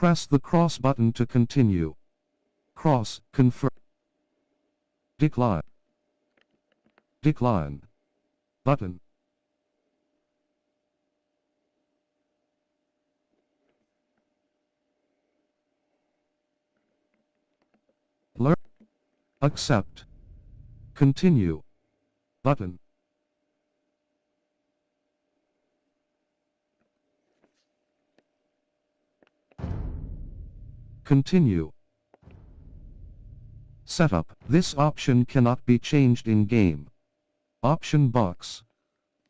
Press the cross button to continue. Cross, confirm. Decline. Decline. Button. Learn. Accept. Continue. Button. Continue. Setup. This option cannot be changed in-game. Option box.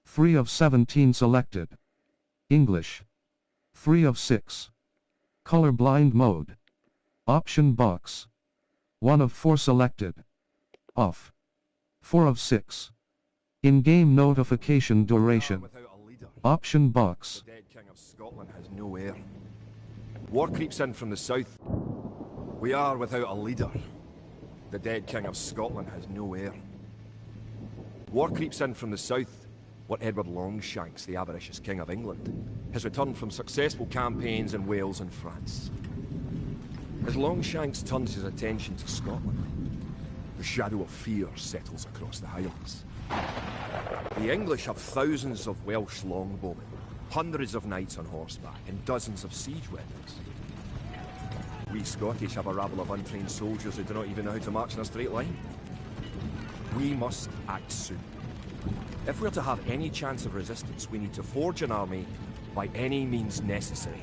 3 of 17 selected. English. 3 of 6. Colorblind mode. Option box. 1 of 4 selected. Off. 4 of 6. In-game notification duration. Option box. The dead King of Scotland has no heir. War creeps in from the south. We are without a leader. The dead King of Scotland has no heir. War creeps in from the south. What Edward Longshanks, the avaricious King of England, has returned from successful campaigns in Wales and France. As Longshanks turns his attention to Scotland, the shadow of fear settles across the Highlands. The English have thousands of Welsh longbowmen, hundreds of knights on horseback, and dozens of siege weapons. We Scottish have a rabble of untrained soldiers who do not even know how to march in a straight line. We must act soon. If we're to have any chance of resistance, we need to forge an army by any means necessary.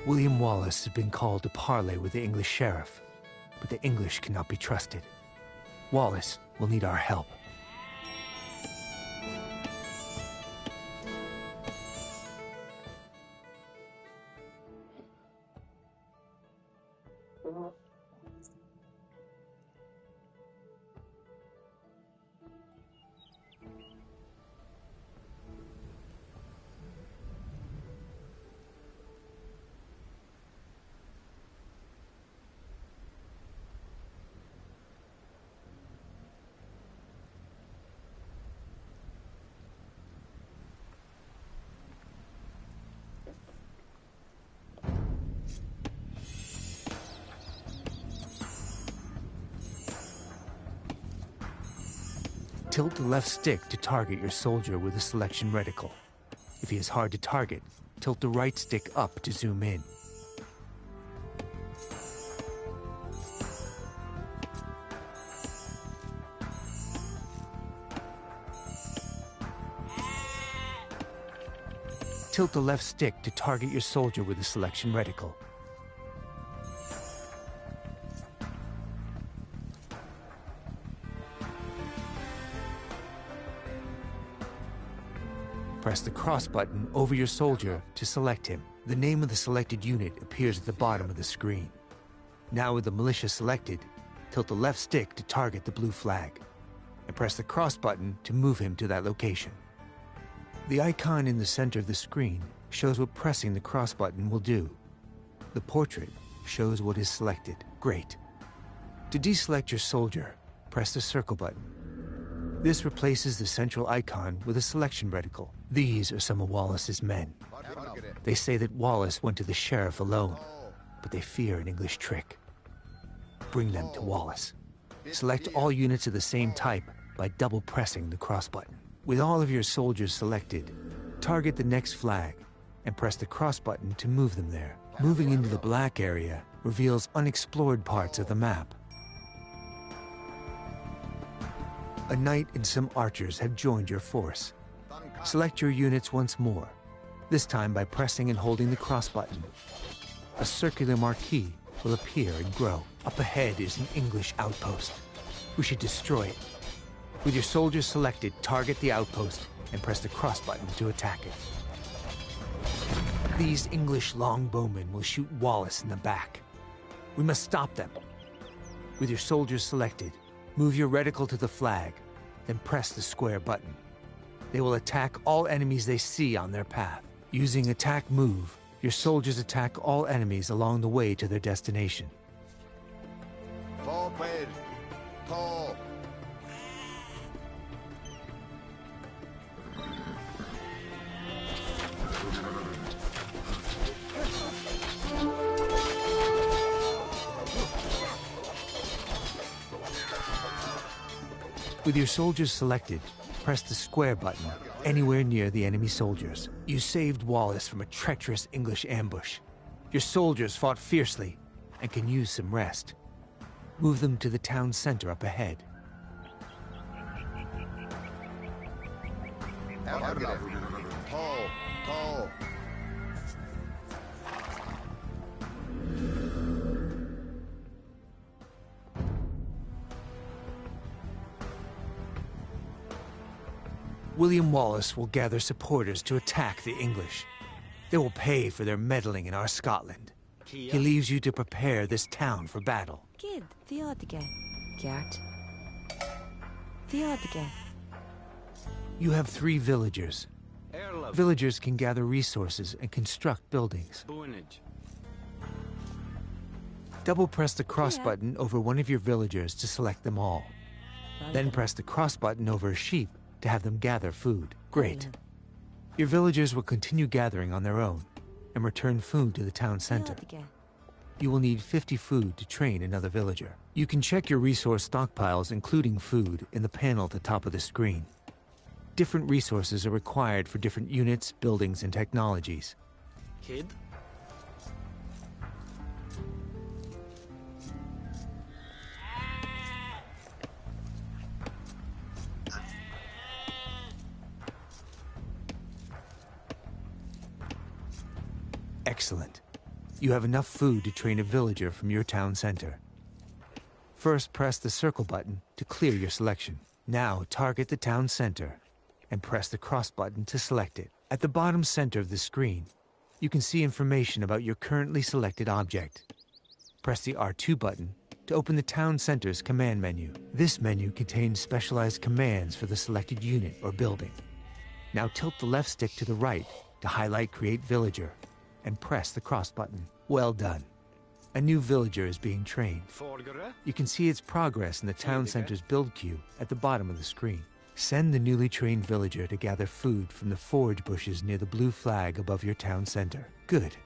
William Wallace has been called to parley with the English sheriff, but the English cannot be trusted. Wallace will need our help. Tilt the left stick to target your soldier with a selection reticle. If he is hard to target, tilt the right stick up to zoom in. Tilt the left stick to target your soldier with a selection reticle. Press the cross button over your soldier to select him. The name of the selected unit appears at the bottom of the screen. Now with the militia selected, tilt the left stick to target the blue flag, and press the cross button to move him to that location. The icon in the center of the screen shows what pressing the cross button will do. The portrait shows what is selected. Great. To deselect your soldier, press the circle button. This replaces the central icon with a selection reticle. These are some of Wallace's men. They say that Wallace went to the sheriff alone, but they fear an English trick. Bring them to Wallace. Select all units of the same type by double pressing the cross button. With all of your soldiers selected, target the next flag and press the cross button to move them there. Moving into the black area reveals unexplored parts of the map. A knight and some archers have joined your force. Select your units once more, this time by pressing and holding the cross button. A circular marquee will appear and grow. Up ahead is an English outpost. We should destroy it. With your soldiers selected, target the outpost and press the cross button to attack it. These English longbowmen will shoot Wallace in the back. We must stop them. With your soldiers selected, move your reticle to the flag, then press the square button. They will attack all enemies they see on their path. Using attack move, your soldiers attack all enemies along the way to their destination. Forward! Pull! With your soldiers selected, press the square button anywhere near the enemy soldiers. You saved Wallace from a treacherous English ambush. Your soldiers fought fiercely and can use some rest. Move them to the town center up ahead. Pull! Pull! William Wallace will gather supporters to attack the English. They will pay for their meddling in our Scotland. He leaves you to prepare this town for battle. Kid, Theodige. Gert. Theodige. You have 3 villagers. Villagers can gather resources and construct buildings. Double press the cross button over one of your villagers to select them all. Then press the cross button over a sheep to have them gather food. Great. Your villagers will continue gathering on their own and return food to the town center. You will need 50 food to train another villager. You can check your resource stockpiles, including food, in the panel at the top of the screen. Different resources are required for different units, buildings, and technologies. Kid? Excellent. You have enough food to train a villager from your town center. First, press the circle button to clear your selection. Now, target the town center and press the cross button to select it. At the bottom center of the screen, you can see information about your currently selected object. Press the R2 button to open the town center's command menu. This menu contains specialized commands for the selected unit or building. Now tilt the left stick to the right to highlight Create Villager and press the cross button. Well done. A new villager is being trained. You can see its progress in the town center's build queue at the bottom of the screen. Send the newly trained villager to gather food from the forage bushes near the blue flag above your town center. Good.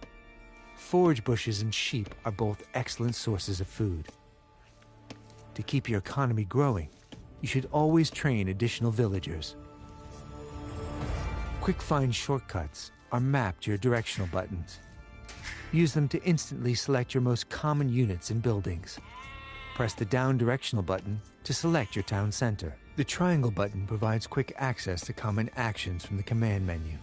Forage bushes and sheep are both excellent sources of food. To keep your economy growing, you should always train additional villagers. Quick find shortcuts are mapped to your directional buttons. Use them to instantly select your most common units and buildings. Press the down directional button to select your town center. The triangle button provides quick access to common actions from the command menu.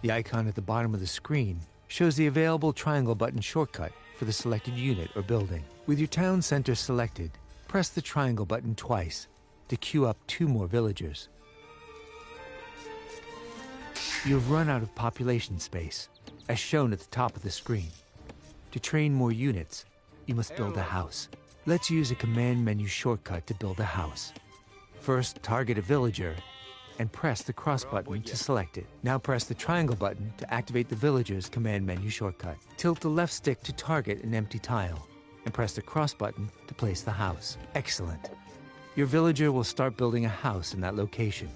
The icon at the bottom of the screen shows the available triangle button shortcut for the selected unit or building. With your town center selected, press the triangle button twice to queue up 2 more villagers. You have run out of population space, as shown at the top of the screen. To train more units, you must build a house. Let's use a command menu shortcut to build a house. First, target a villager and press the cross button to select it. Now press the triangle button to activate the villager's command menu shortcut. Tilt the left stick to target an empty tile and press the cross button to place the house. Excellent. Your villager will start building a house in that location.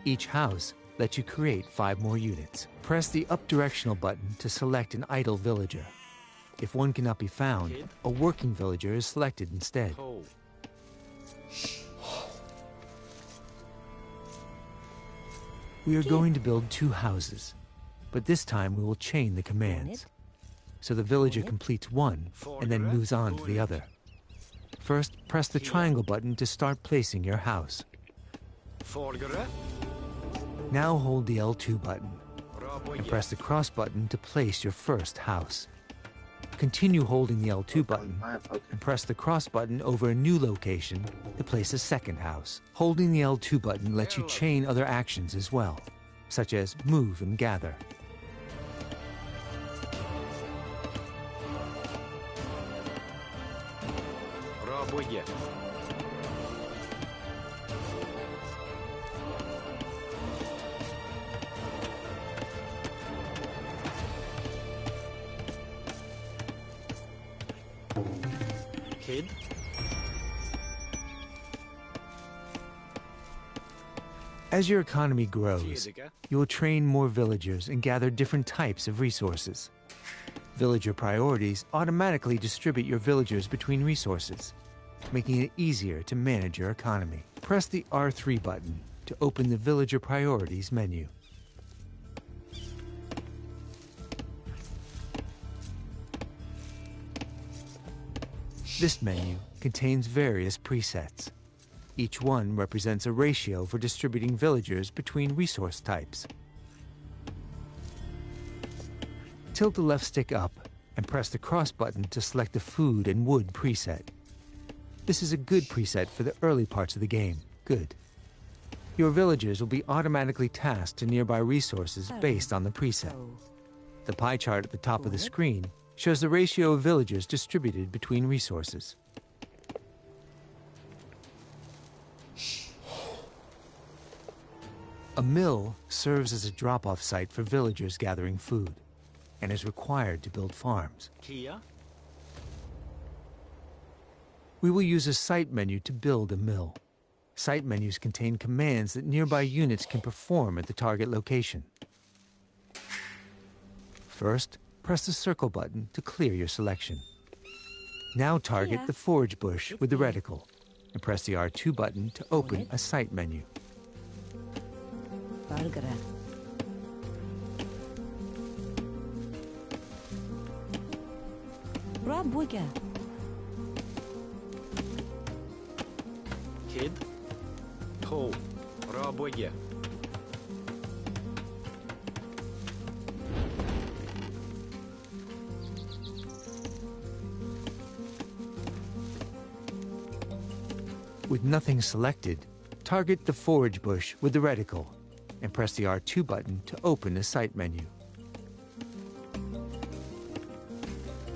Each house lets you create 5 more units. Press the up directional button to select an idle villager. If one cannot be found, a working villager is selected instead. We are going to build 2 houses, but this time we will chain the commands. So the villager completes one and then moves on to the other. First, press the triangle button to start placing your house. Now hold the L2 button and press the cross button to place your first house. Continue holding the L2 button and press the cross button over a new location to place a second house. Holding the L2 button lets you chain other actions as well, such as move and gather. Пробуйте. Kid? As your economy grows, you will train more villagers and gather different types of resources. Villager priorities automatically distribute your villagers between resources, making it easier to manage your economy. Press the R3 button to open the Villager Priorities menu. This menu contains various presets. Each one represents a ratio for distributing villagers between resource types. Tilt the left stick up and press the cross button to select the food and wood preset. This is a good preset for the early parts of the game. Good. Your villagers will be automatically tasked to nearby resources based on the preset. The pie chart at the top of the screen shows the ratio of villagers distributed between resources. A mill serves as a drop-off site for villagers gathering food and is required to build farms. Kia? We will use a site menu to build a mill. Site menus contain commands that nearby units can perform at the target location. First, press the circle button to clear your selection. Now target the forage bush with the reticle and press the R2 button to open a site menu. Kid? Ho. Пробуйте. With nothing selected, target the forage bush with the reticle and press the R2 button to open the site menu.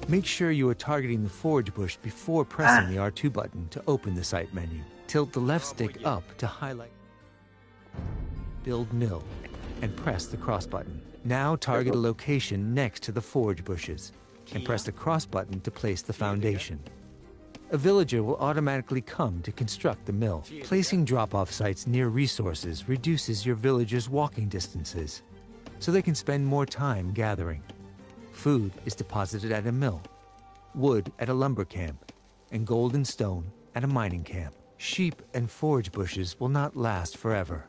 Make sure you are targeting the forage bush before pressing the R2 button to open the site menu. Tilt the left stick up to highlight Build Mill and press the cross button. Now target a location next to the forage bushes and press the cross button to place the foundation. A villager will automatically come to construct the mill. Placing drop-off sites near resources reduces your villagers' walking distances, so they can spend more time gathering. Food is deposited at a mill, wood at a lumber camp, and gold and stone at a mining camp. Sheep and forage bushes will not last forever,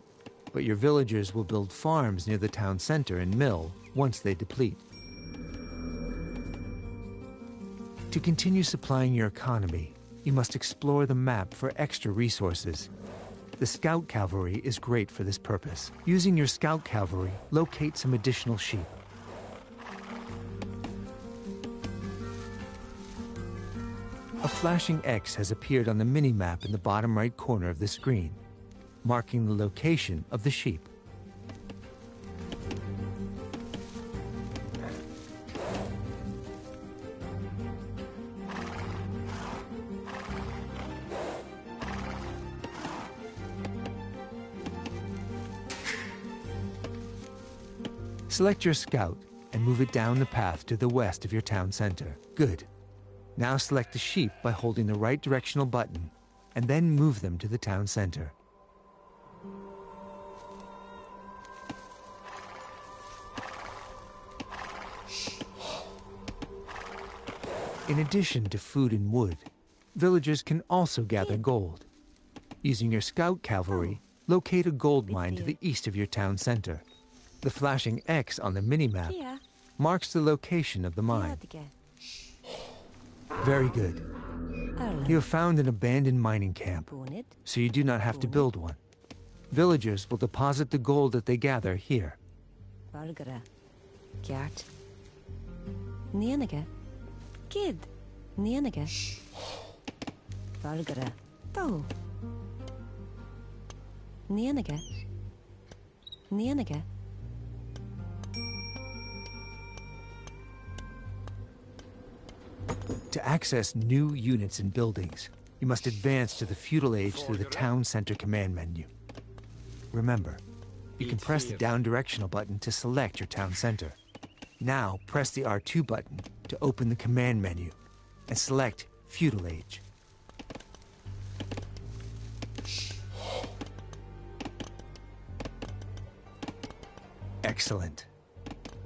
but your villagers will build farms near the town center and mill once they deplete. To continue supplying your economy, you must explore the map for extra resources. The Scout Cavalry is great for this purpose. Using your Scout Cavalry, locate some additional sheep. A flashing X has appeared on the mini-map in the bottom right corner of the screen, marking the location of the sheep. Select your scout and move it down the path to the west of your town center. Good. Now select the sheep by holding the right directional button and then move them to the town center. In addition to food and wood, villagers can also gather gold. Using your Scout Cavalry, locate a gold mine to the east of your town center. The flashing X on the minimap marks the location of the mine. Very good. You have found an abandoned mining camp, so you do not have to build one. Villagers will deposit the gold that they gather here. Kid. Valgara. To. To access new units and buildings, You must advance to the feudal age through the town center command menu. Remember, you can press the down directional button to select your town center. Now press the R2 button to open the command menu and select feudal age. Excellent.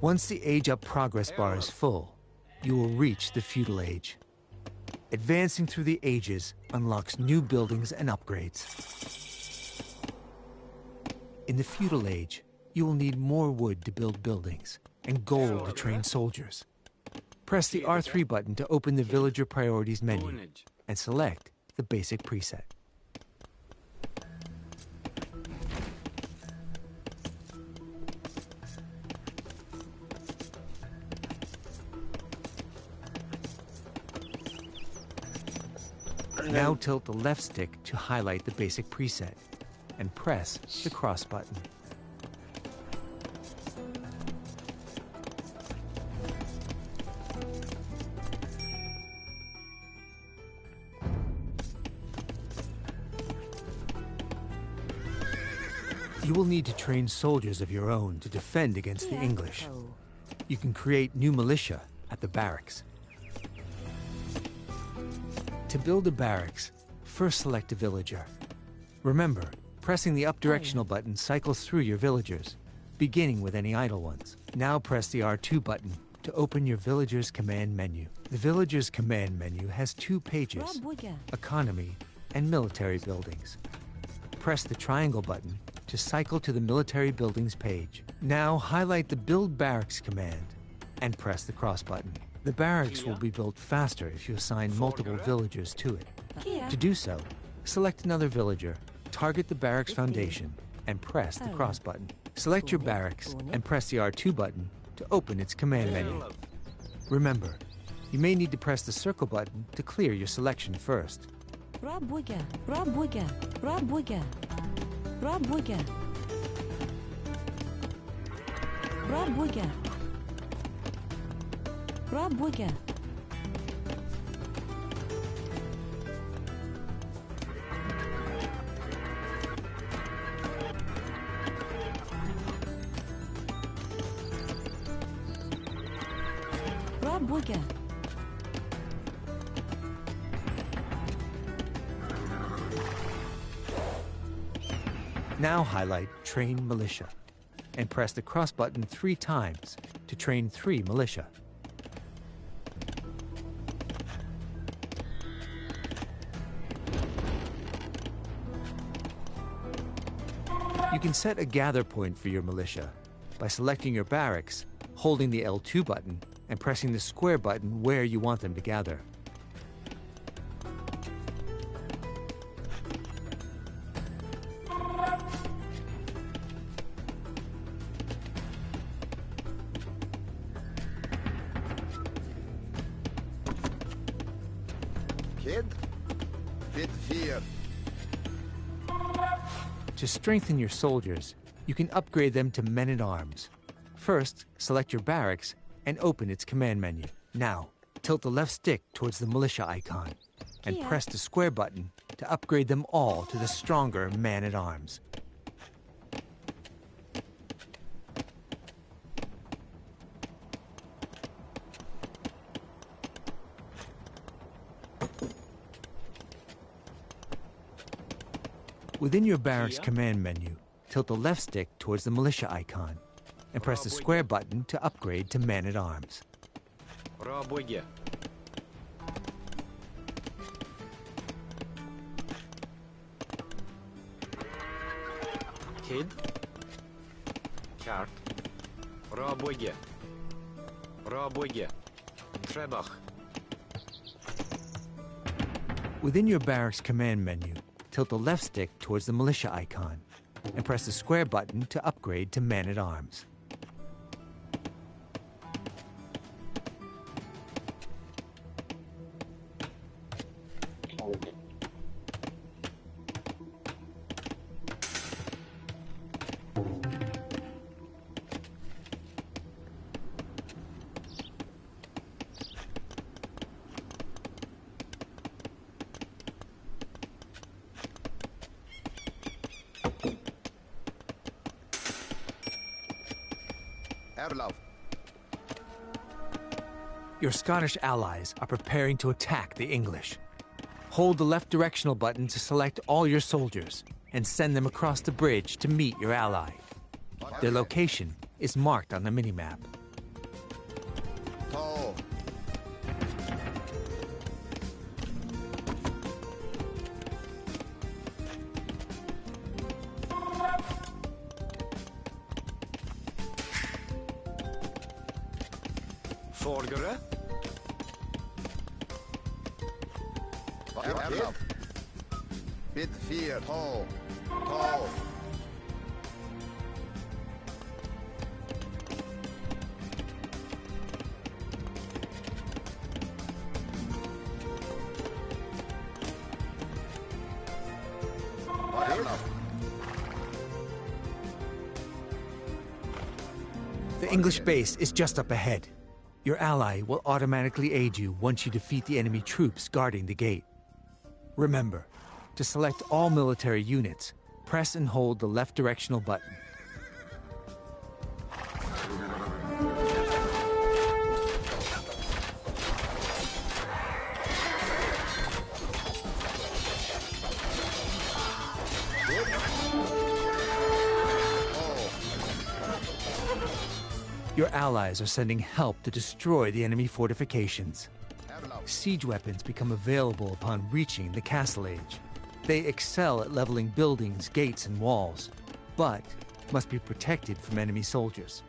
Once the age up progress bar is full, you will reach the feudal age. Advancing through the ages unlocks new buildings and upgrades. In the feudal age, you will need more wood to build buildings and gold to train soldiers. Press the R3 button to open the villager priorities menu and select the basic preset. Now tilt the left stick to highlight the basic preset and press the cross button. You will need to train soldiers of your own to defend against the English. You can create new militia at the barracks. To build a barracks, first select a villager. Remember, pressing the up directional button cycles through your villagers, beginning with any idle ones. Now press the R2 button to open your villager's command menu. The villager's command menu has two pages, economy and military buildings. Press the triangle button to cycle to the military buildings page. Now highlight the build barracks command and press the cross button. The barracks will be built faster if you assign multiple villagers to it. To do so, select another villager, target the barracks foundation, and press the cross button. Select your barracks and press the R2 button to open its command menu. Remember, you may need to press the circle button to clear your selection first. Now highlight Train Militia and press the cross button 3 times to train 3 militia. You can set a gather point for your militia by selecting your barracks, holding the L2 button, and pressing the square button where you want them to gather. Kid? Ps5. To strengthen your soldiers, you can upgrade them to men-at-arms. First, select your barracks and open its command menu. Now, tilt the left stick towards the militia icon and press the square button to upgrade them all to the stronger man-at-arms. Within your barracks command menu, tilt the left stick towards the militia icon and press the square button to upgrade to man-at-arms. Kid. Kart. Raboye. Raboye. Trebach. Within your barracks command menu, tilt the left stick towards the militia icon and press the square button to upgrade to man-at-arms. Herlauf. Your Scottish allies are preparing to attack the English. Hold the left directional button to select all your soldiers and send them across the bridge to meet your ally. Their location is marked on the minimap. Tall. Vordere. Herlauf. Ps5-Age. Tall. Tall. Herlauf. The English base is just up ahead. Your ally will automatically aid you once you defeat the enemy troops guarding the gate. Remember, to select all military units, press and hold the left directional button. Your allies are sending help to destroy the enemy fortifications. Siege weapons become available upon reaching the Castle Age. They excel at leveling buildings, gates, and walls, but must be protected from enemy soldiers.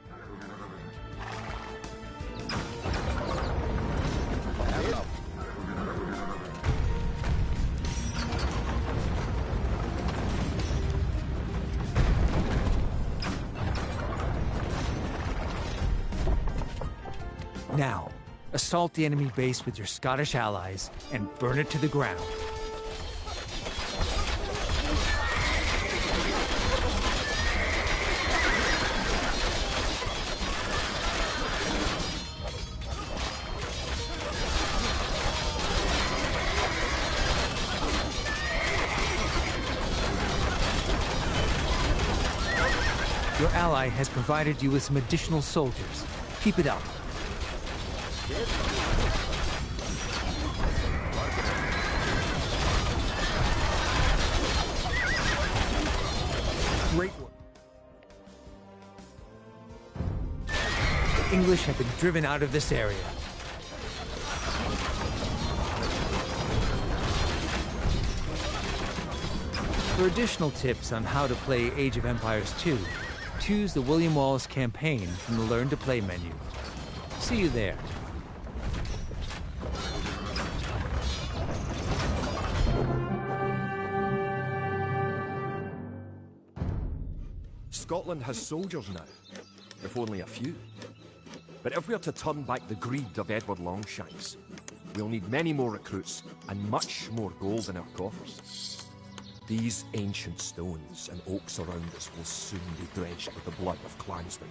Now, assault the enemy base with your Scottish allies and burn it to the ground. Your ally has provided you with some additional soldiers. Keep it up. Great work. The English have been driven out of this area. For additional tips on how to play Age of Empires 2, choose the William Wallace campaign from the Learn to Play menu. See you there. Scotland has soldiers now, if only a few. But if we're to turn back the greed of Edward Longshanks, we'll need many more recruits and much more gold in our coffers. These ancient stones and oaks around us will soon be drenched with the blood of clansmen.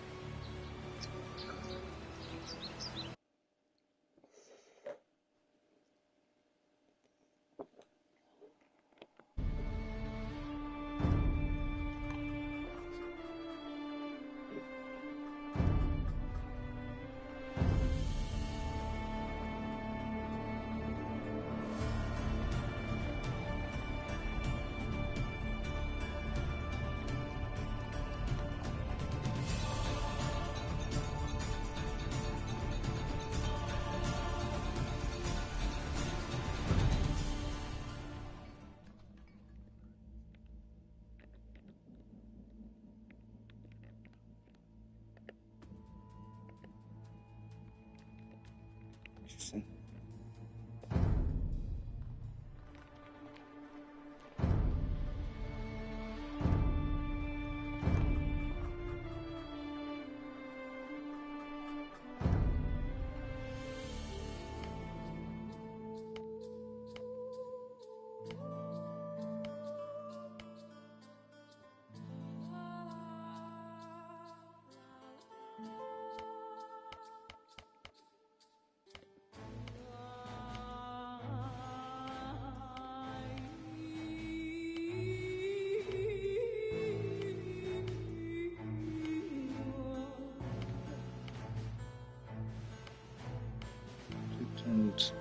and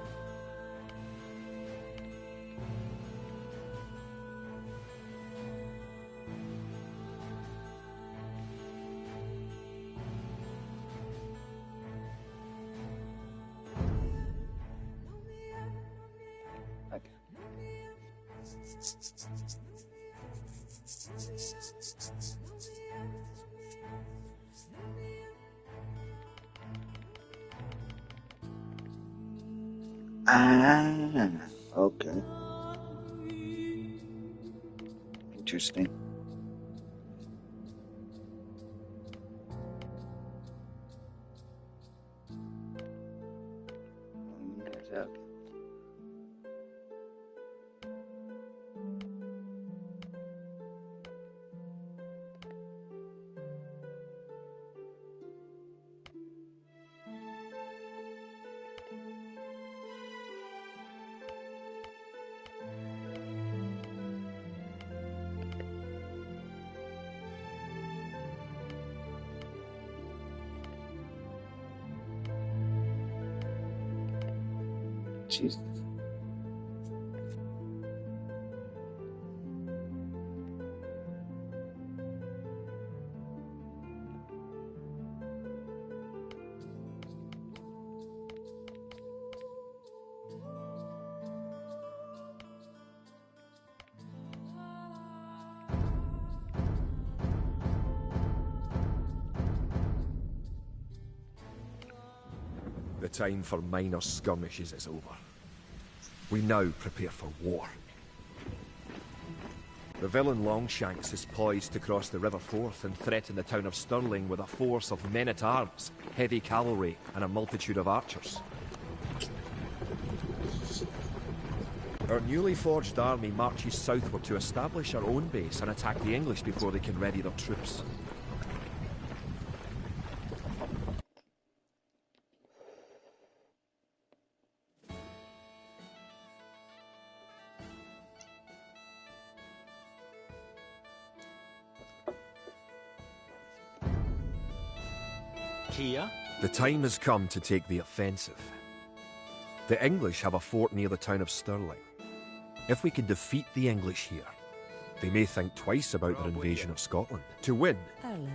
okay. Ah, okay. Interesting. Okay. Jesus. The time for minor skirmishes is over. We now prepare for war. The villain Longshanks is poised to cross the River Forth and threaten the town of Stirling with a force of men-at-arms, heavy cavalry, and a multitude of archers. Our newly forged army marches southward to establish our own base and attack the English before they can ready their troops. Kia? The time has come to take the offensive. The English have a fort near the town of Stirling. If we can defeat the English here, they may think twice about their invasion of Scotland. To win,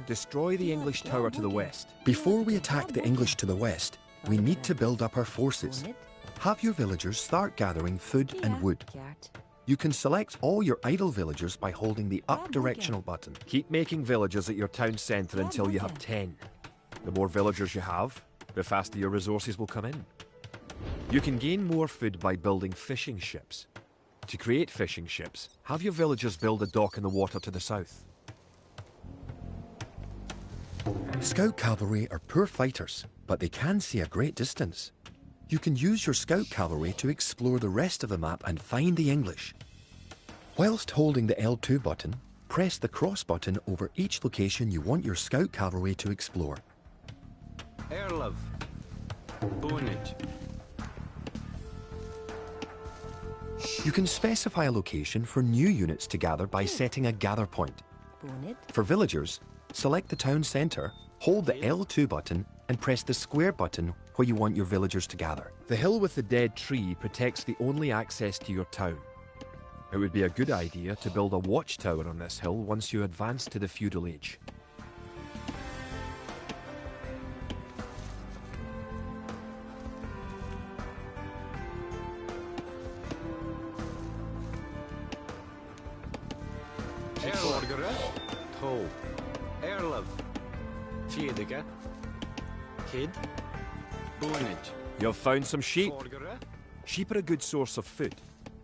destroy the English tower to the west. Before we attack the English to the west, we need to build up our forces. Have your villagers start gathering food and wood. You can select all your idle villagers by holding the up directional button. Keep making villagers at your town centre until you have 10. The more villagers you have, the faster your resources will come in. You can gain more food by building fishing ships. To create fishing ships, have your villagers build a dock in the water to the south. Scout cavalry are poor fighters, but they can see a great distance. You can use your scout cavalry to explore the rest of the map and find the English. Whilst holding the L2 button, press the cross button over each location you want your scout cavalry to explore. Erlov. Bonage. You can specify a location for new units to gather by setting a gather point. For villagers, select the town centre, hold the L2 button and press the square button where you want your villagers to gather. The hill with the dead tree protects the only access to your town. It would be a good idea to build a watchtower on this hill once you advance to the feudal age. Erlorgere. To. Erlov. Fiedige. Kid. Bonage. You've found some sheep. Forgere. Sheep are a good source of food,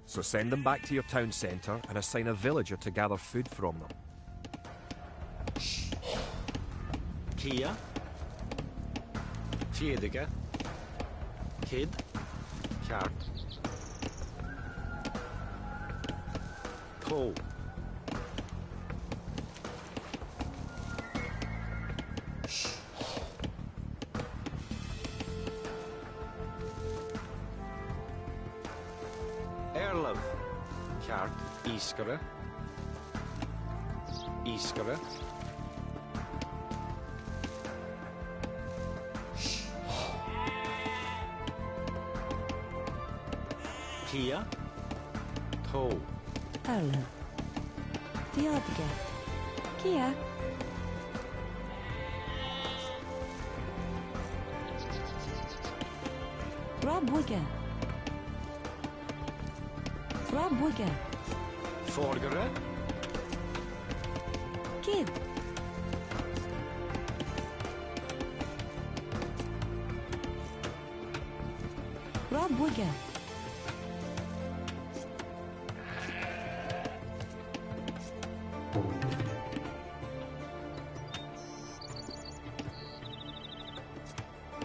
so send them back to your town centre and assign a villager to gather food from them. Kia. Fiedige. Kid. Kart. To. Erlov. Kart. Iskere. Iskere. Kia. Toe. Arla. Diodga. Kia. Rob Wigger. Rob Wigger. Forgere. Kid. Rob Wigger.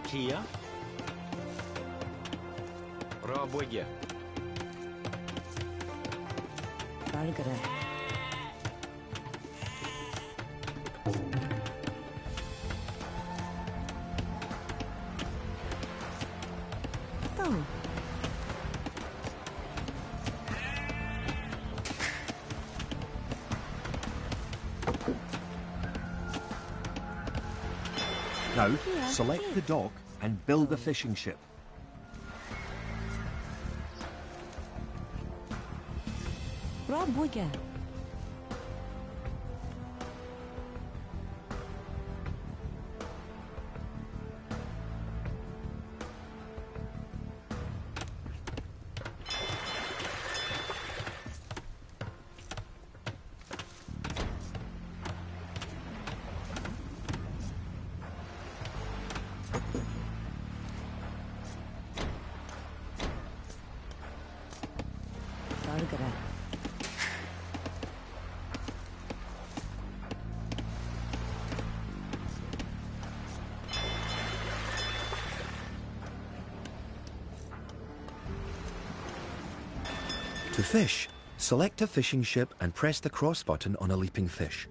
Kia. Rob Wigger. Valgara. Toe. Now, select the dock and build a fishing ship. Rob Wigger. Valgara. To fish, select a fishing ship and press the cross button on a leaping fish.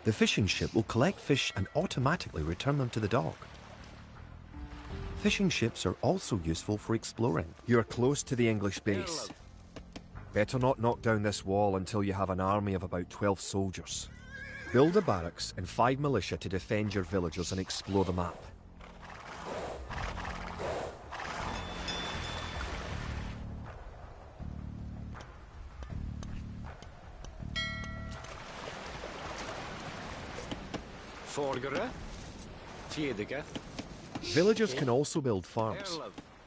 The fishing ship will collect fish and automatically return them to the dock. Fishing ships are also useful for exploring. You're close to the English base. Better not knock down this wall until you have an army of about 12 soldiers. Build a barracks and 5 militia to defend your villagers and explore the map. Forgere. Tjedige. Villagers can also build farms.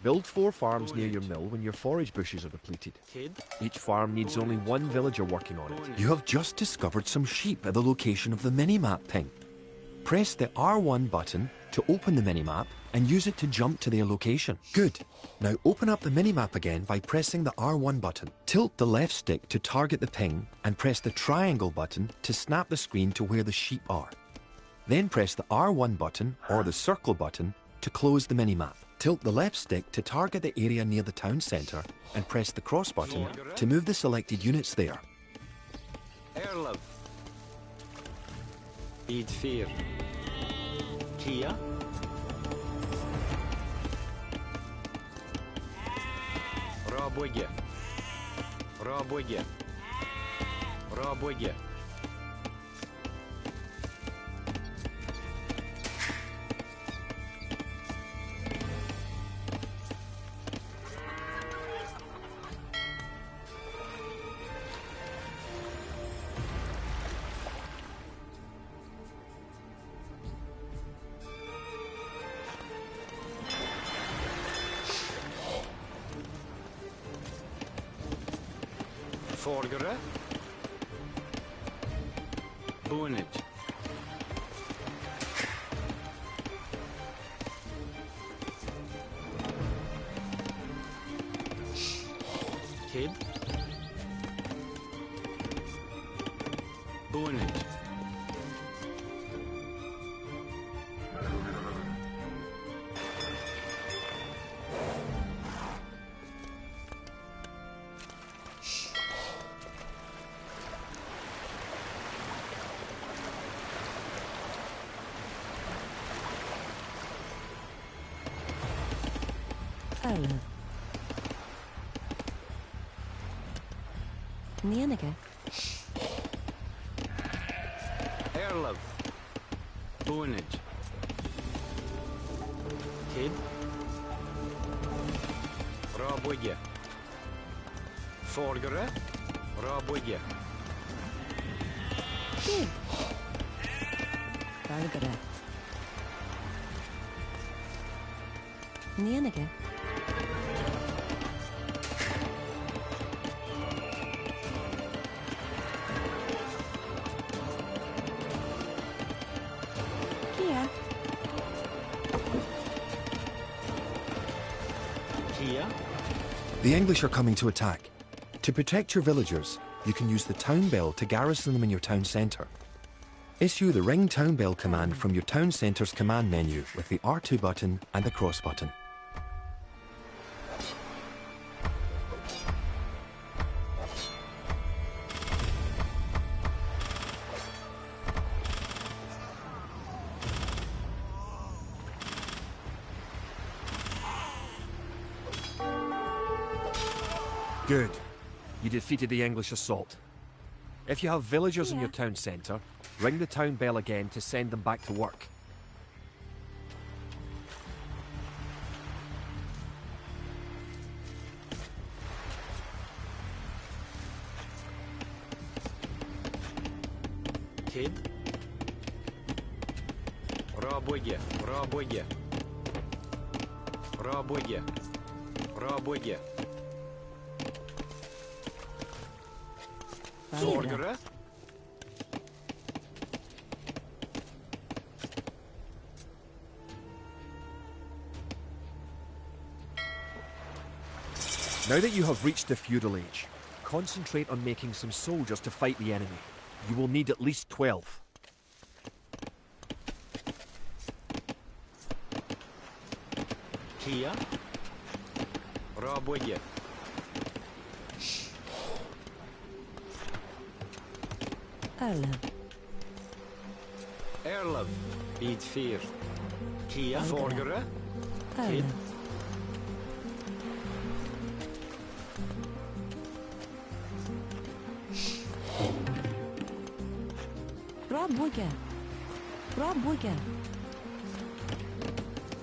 Build 4 farms near your mill when your forage bushes are depleted. Kid. Each farm needs only 1 villager working on it. You have just discovered some sheep at the location of the minimap ping. Press the R1 button to open the minimap and use it to jump to their location. Good. Now open up the minimap again by pressing the R1 button. Tilt the left stick to target the ping and press the triangle button to snap the screen to where the sheep are. Then press the R1 button or the circle button to close the minimap. Tilt the left stick to target the area near the town centre and press the cross button to move the selected units there. Erlov. Ps5. Kia. Rob Wigger. Rob Wigger. Rob Wigger. Forgere. Boonage. Kid. Boonage. Arla. Nienige. Erlov. Boonage. Kid. Rob Wigger. Forgere. Rabwige. Kid. Bargara. Nienige. Kia. Kia. The English are coming to attack. To protect your villagers, you can use the town bell to garrison them in your town centre. Issue the ring town bell command from your town centre's command menu with the R2 button and the cross button. Good. You defeated the English assault. If you have villagers in your town centre, ring the town bell again to send them back to work. Kid. Rabwige. Rabwige. Rabwige. Rabwige. Forgere. Now that you have reached the feudal age, concentrate on making some soldiers to fight the enemy. You will need at least 12. Kia. Rabwige. Erlev. Erlev. Ps5. Kia. Forgere. Kid. Erlev. Rabwige. Rabwige.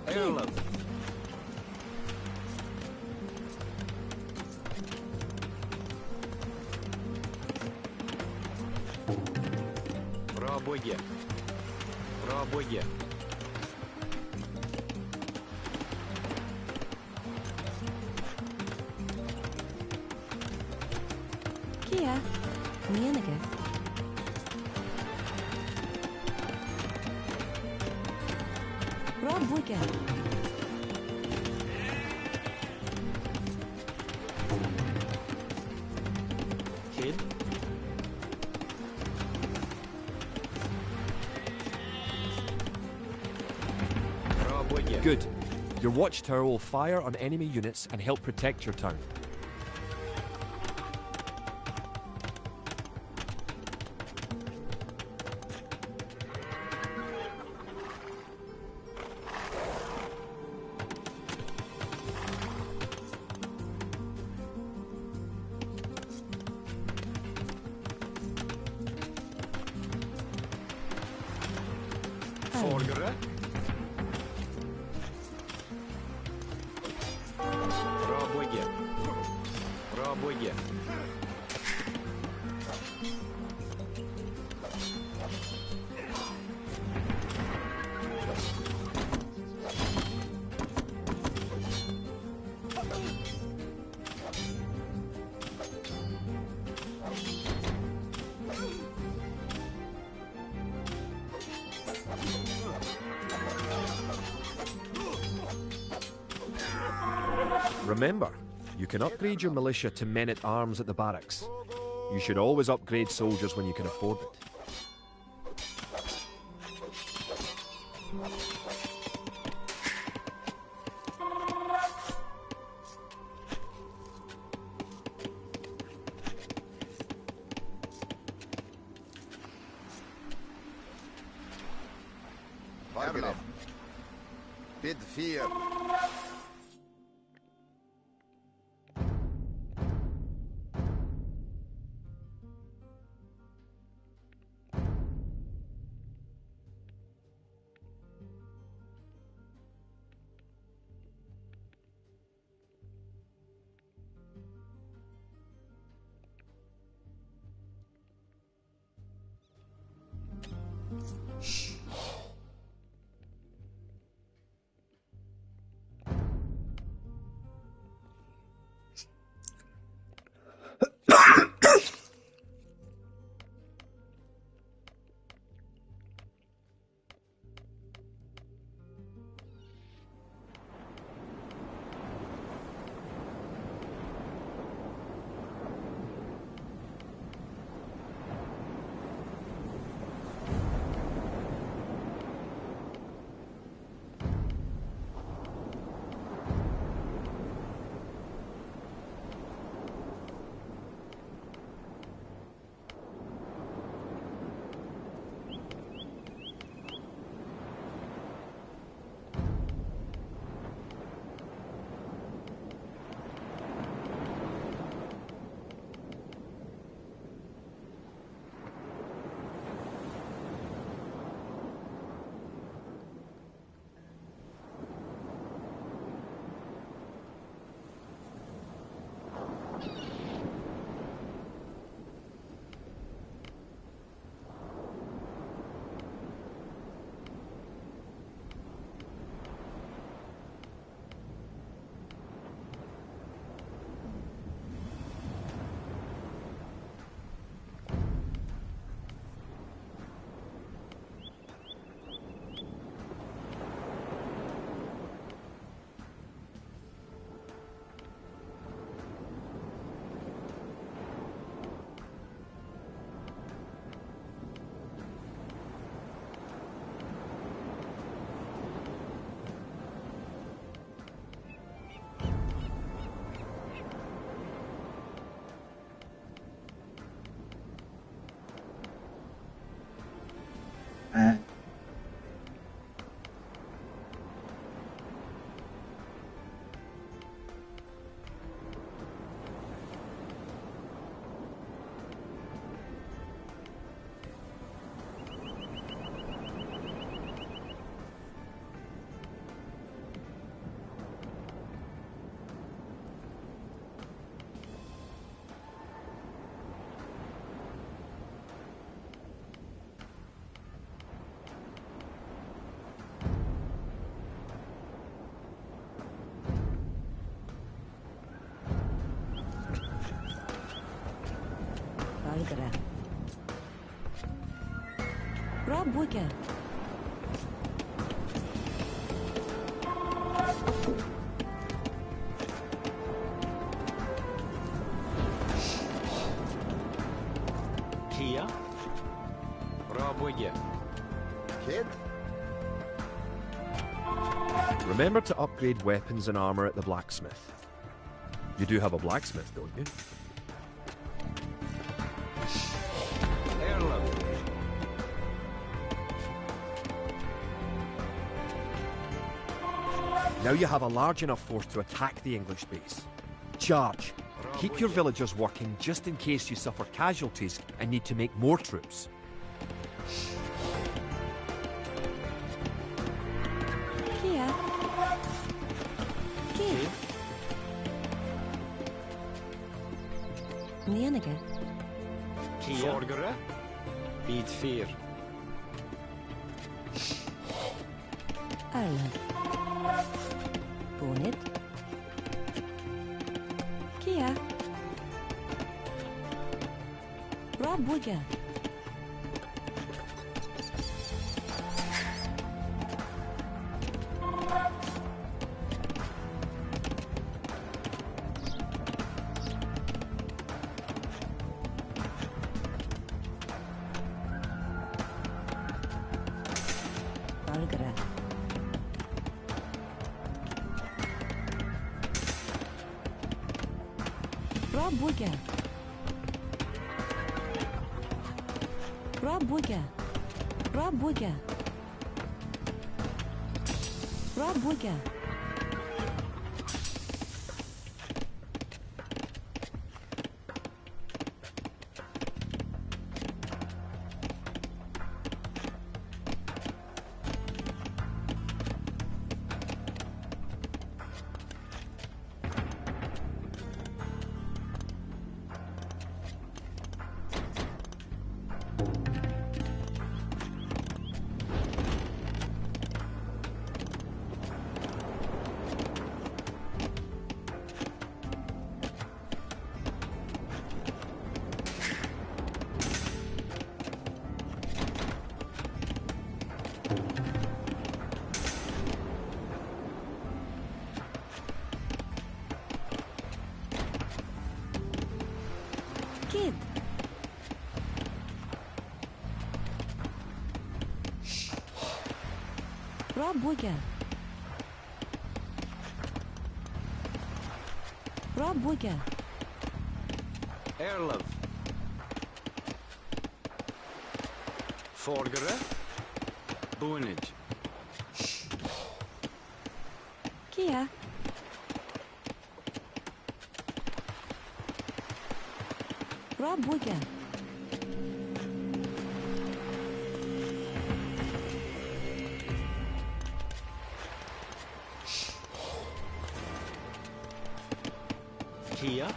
Erlev. Rabwige. Rabwige. Kia. Nienige. Rabwige. Kid. Rabwige. Good. Your watchtower will fire on enemy units and help protect your town. Forgere. Rabwige. Rabwige. Remember, you can upgrade your militia to men-at-arms at the barracks. You should always upgrade soldiers when you can afford it. Erlev. Ps5. Valgre. Bra boeke. Kia. Bra boeke. Kid? Remember to upgrade weapons and armor at the blacksmith. You do have a blacksmith, don't you? Erlen. Now you have a large enough force to attack the English base. Charge. Keep your villagers working just in case you suffer casualties and need to make more troops. Kia. Kia. Menige. Kia. Sorgere. Ps5. Erlen. Bonnet. Kia. Bra boeke. Valgre. Bra boeke. Bra boeke. Bra boeke. Bra boeke. Rob Wigger. Rob Wigger. Erlov. Forgere. Boonage. Kia. Rob Wigger. Kia.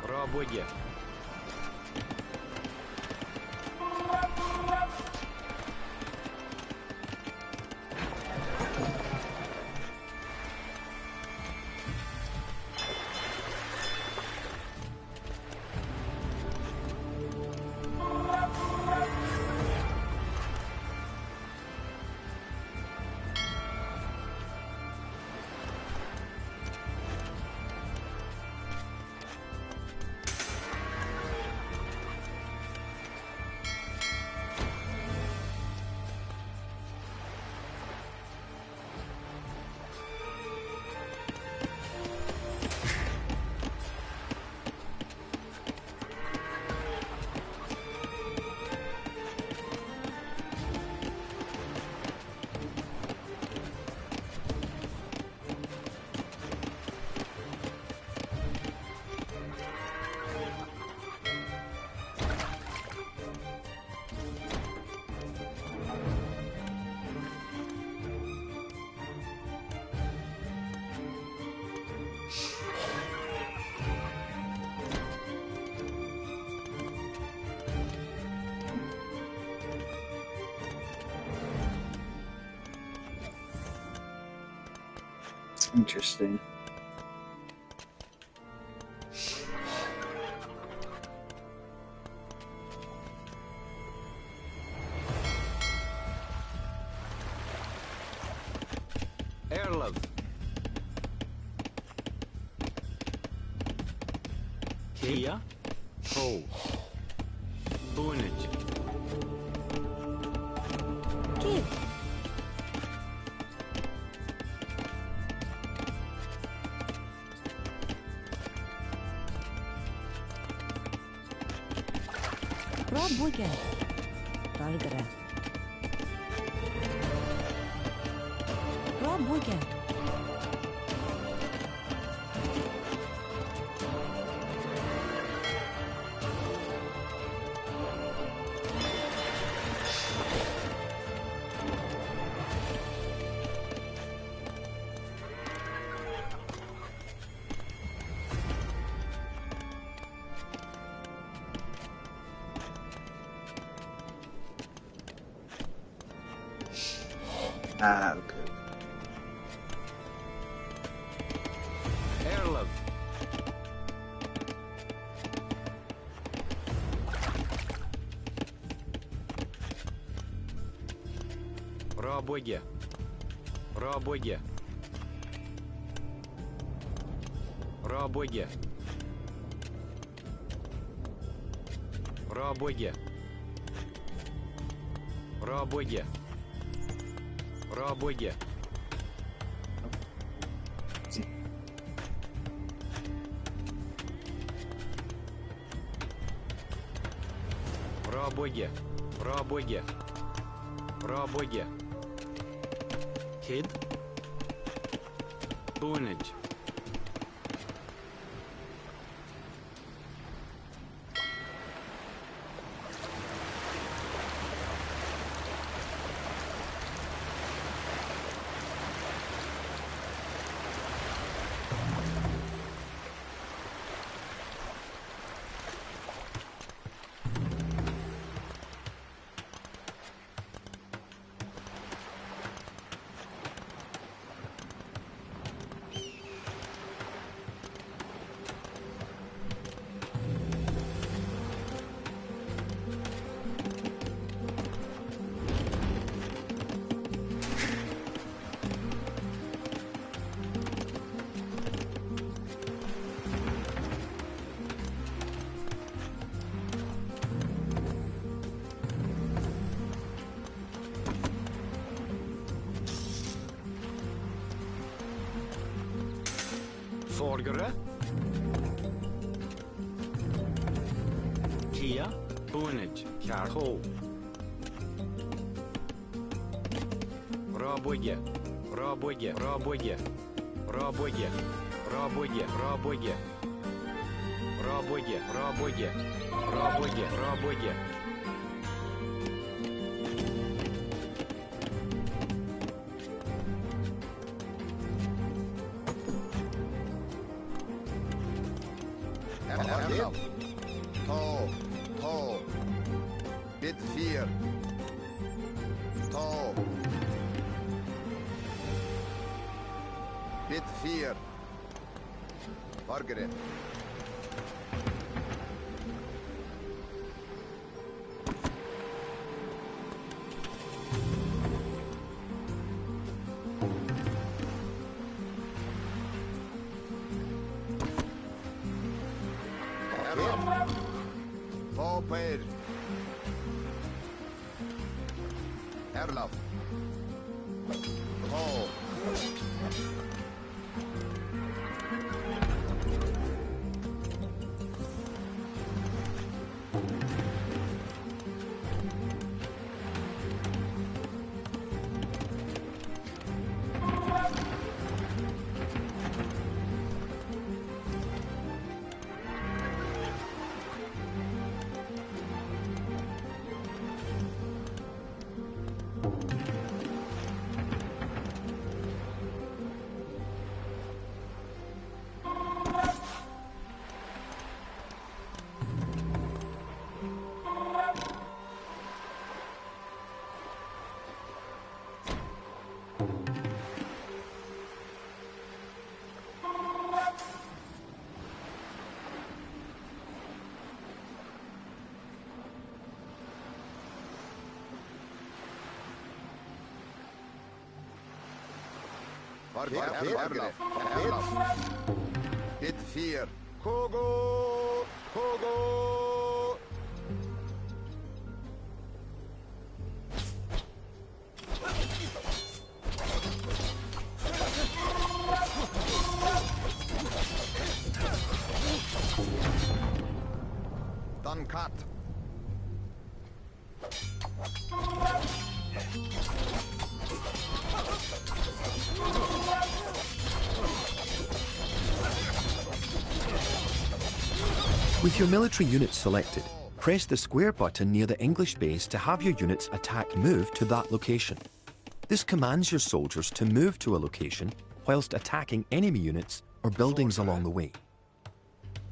Rob Wigger. Interesting. Erlov. Kia. Ho. Boonage. Kid. Rob Wigger. Targara. Rob Wigger. Ah, okay. Erlov. Rob Wigger. Rob Wigger. Rob Wigger. Rob Wigger. Rob Wigger. Rob Wigger. Rob Wigger. Rob Wigger. Rob Wigger. Kid. Boonage. Forgere. Kia. Boonage. Carho. Raboye. Raboye. Raboye. Raboye. Raboye. Raboye. Raboye. Raboye. Raboye. Raboye. Tall, tall. Ps5. Tall. Ps4. Forgere. Forward. Erlaf. Tall. Erlaf. Ps4. Kogo. Kogo. Done cut. With your military units selected, press the square button near the English base to have your units attack move to that location. This commands your soldiers to move to a location whilst attacking enemy units or buildings along the way.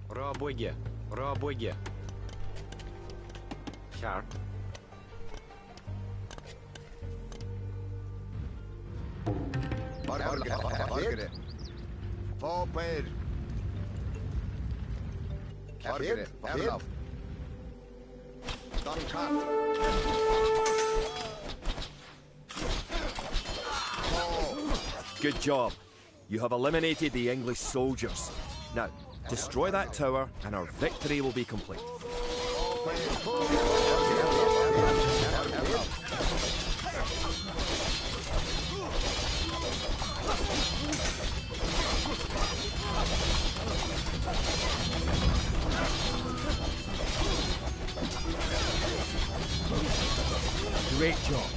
Raboye. Raboye. Char. Forgere. Forward. Forgere. Erlaf. Done cut. Good job. You have eliminated the English soldiers. Now, destroy that tower and our victory will be complete. Great job.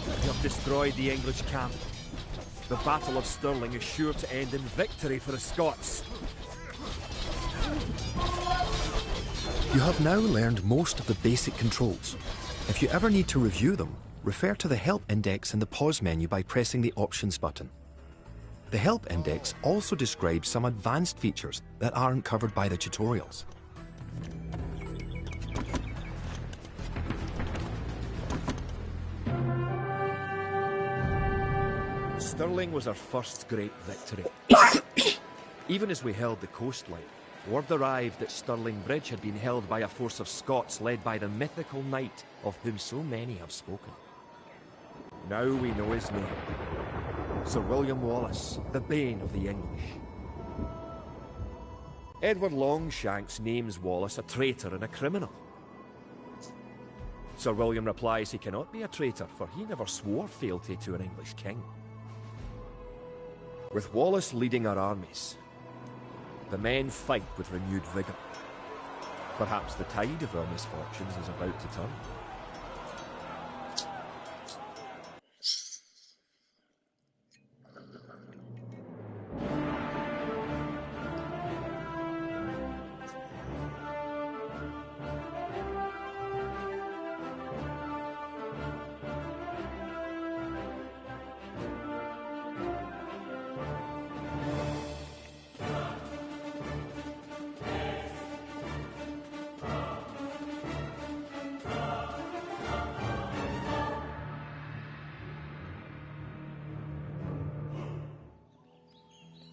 You have destroyed the English camp. The Battle of Stirling is sure to end in victory for the Scots. You have now learned most of the basic controls. If you ever need to review them, refer to the Help Index in the pause menu by pressing the Options button. The Help Index also describes some advanced features that aren't covered by the tutorials. Stirling was our first great victory. Even as we held the coastline, word arrived that Stirling Bridge had been held by a force of Scots led by the mythical knight of whom so many have spoken. Now we know his name. Sir William Wallace, the bane of the English. Edward Longshanks names Wallace a traitor and a criminal. Sir William replies he cannot be a traitor, for he never swore fealty to an English king. With Wallace leading our armies, the men fight with renewed vigour. Perhaps the tide of our misfortunes is about to turn.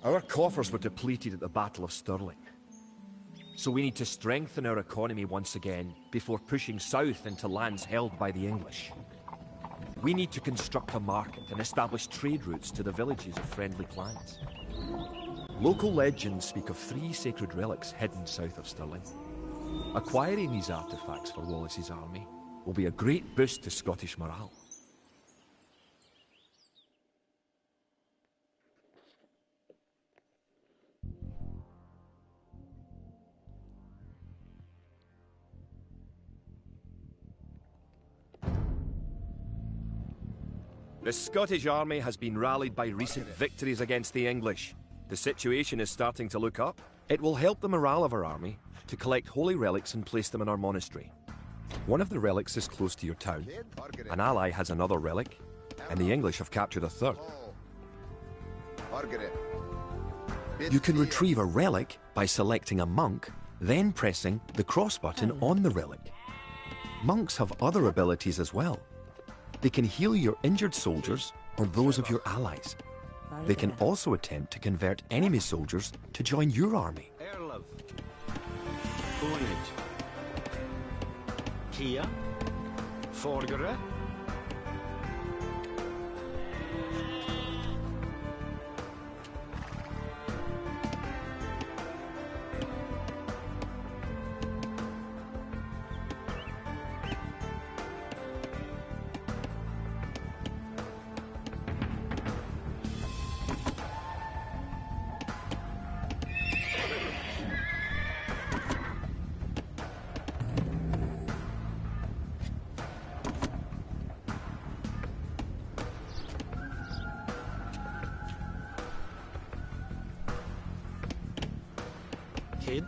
Our coffers were depleted at the Battle of Stirling. So we need to strengthen our economy once again before pushing south into lands held by the English. We need to construct a market and establish trade routes to the villages of friendly clans. Local legends speak of 3 sacred relics hidden south of Stirling. Acquiring these artifacts for Wallace's army will be a great boost to Scottish morale. The Scottish army has been rallied by recent victories against the English. The situation is starting to look up. It will help the morale of our army to collect holy relics and place them in our monastery. One of the relics is close to your town. An ally has another relic, and the English have captured a third. You can retrieve a relic by selecting a monk, then pressing the cross button on the relic. Monks have other abilities as well. They can heal your injured soldiers or those of your allies. They can also attempt to convert enemy soldiers to join your army. Kia, Forgere. Kid.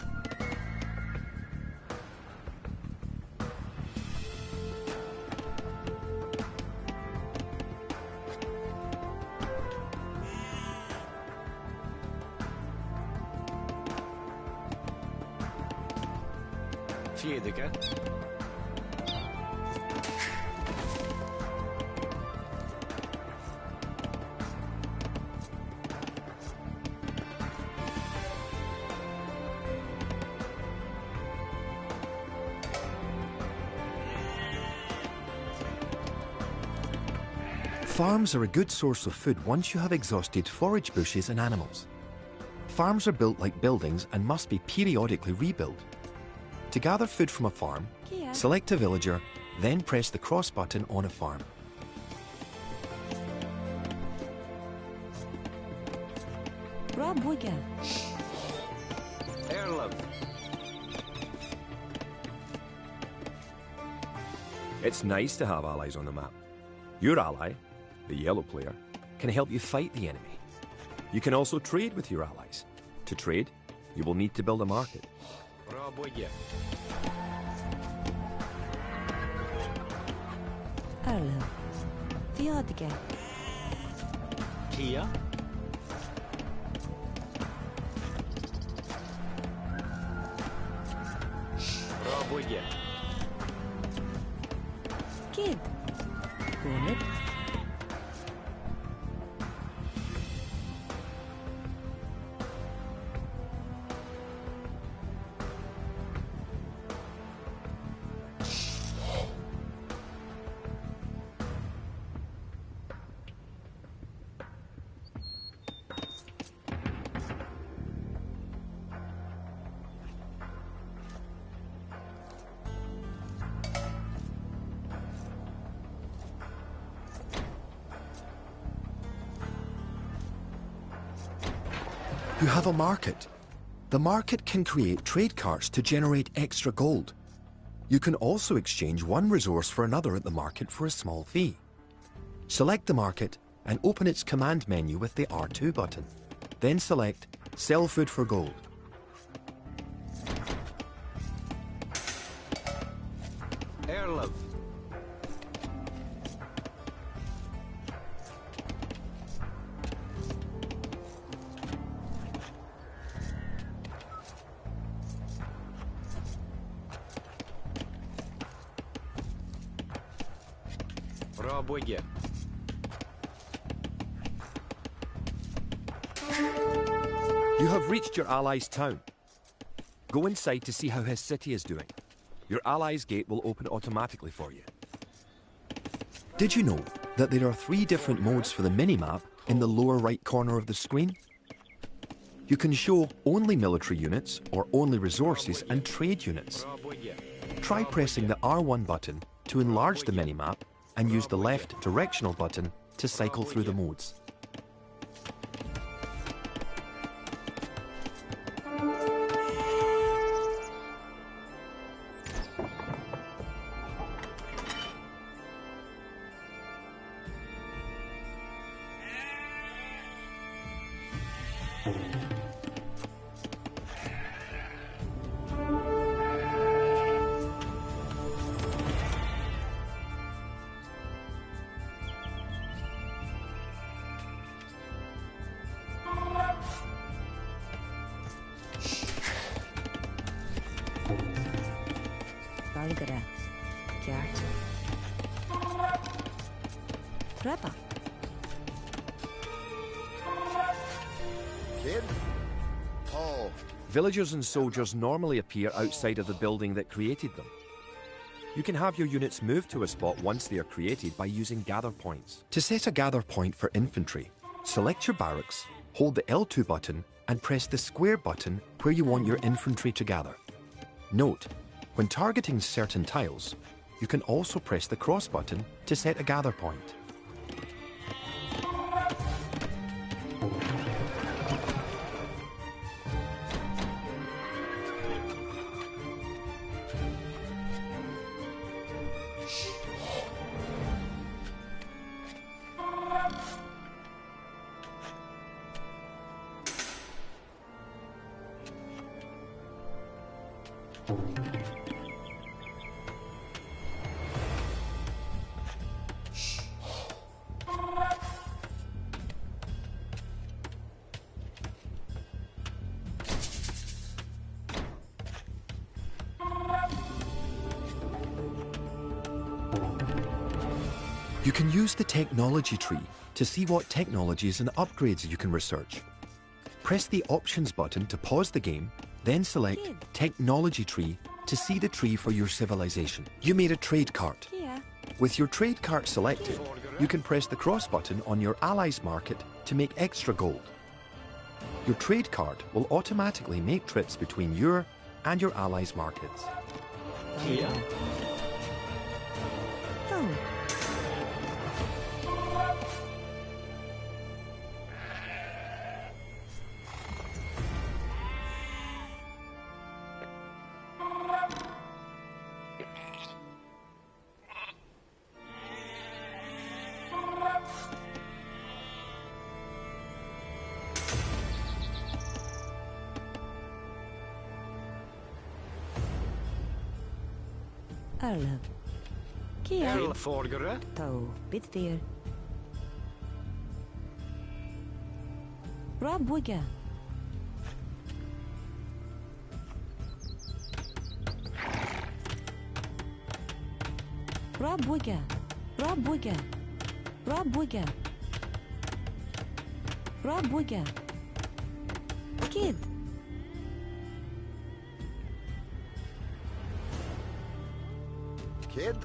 Fjedike. Farms are a good source of food once you have exhausted forage bushes and animals. Farms are built like buildings and must be periodically rebuilt. To gather food from a farm, select a villager, then press the cross button on a farm. It's nice to have allies on the map. Your ally, the yellow player, can help you fight the enemy. You can also trade with your allies. To trade, you will need to build a market. Kia. Kid. Good. You have a market. The market can create trade carts to generate extra gold. You can also exchange one resource for another at the market for a small fee. Select the market and open its command menu with the R2 button. Then select Sell Food for Gold. Erlov. Rabwege. You have reached your ally's town. Go inside to see how his city is doing. Your ally's gate will open automatically for you. Did you know that there are 3 different modes for the minimap in the lower right corner of the screen? You can show only military units or only resources and trade units. Try pressing the R1 button to enlarge the minimap and use the left directional button to cycle through the modes. Kid? Oh. Villagers and soldiers normally appear outside of the building that created them. You can have your units move to a spot once they are created by using gather points. To set a gather point for infantry, select your barracks, hold the L2 button and press the square button where you want your infantry to gather. Note, when targeting certain tiles, you can also press the cross button to set a gather point. You can use the technology tree to see what technologies and upgrades you can research. Press the Options button to pause the game, then select Technology Tree to see the tree for your civilization. You made a trade cart. With your trade cart selected, you can press the cross button on your allies market to make extra gold. Your trade cart will automatically make trips between your and your allies' markets. Arlov. Kia. Forgere. Tau, bittir. Rabwege. Rabwege. Rabwege. Rabwege. Rabwege. Kid. Kid?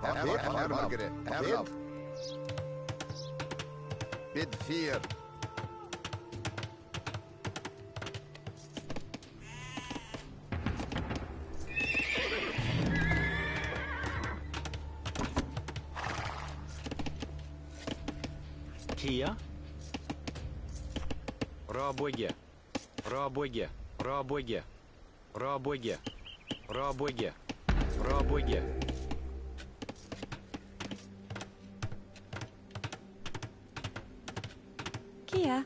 Margaret. Kid? Bid fear. Kia. Rabwege. Rabwege. Rabwege. Rabwege. Rabwege. Rabwege. Kia.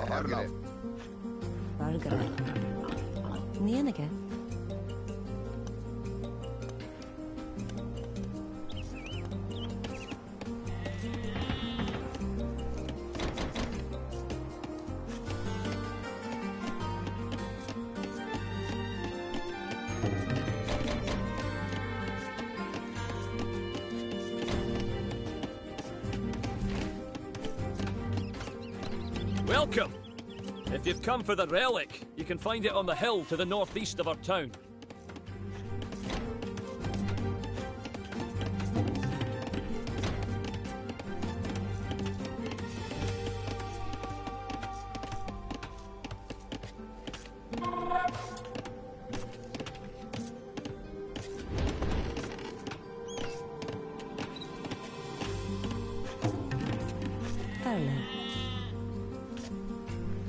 Margaret. Margaret. Nienige. Welcome! If you've come for the relic, you can find it on the hill to the northeast of our town.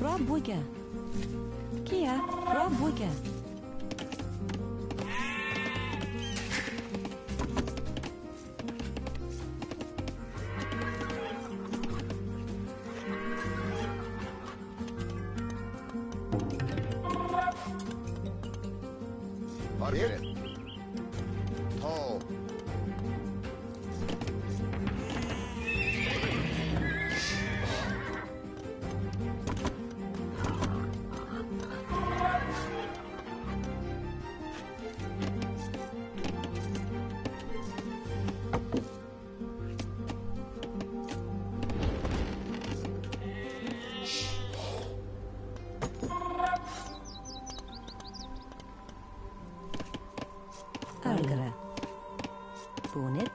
Rabwege. Kia. Rabwege. Margaret. Paul. Argara. Bonnet.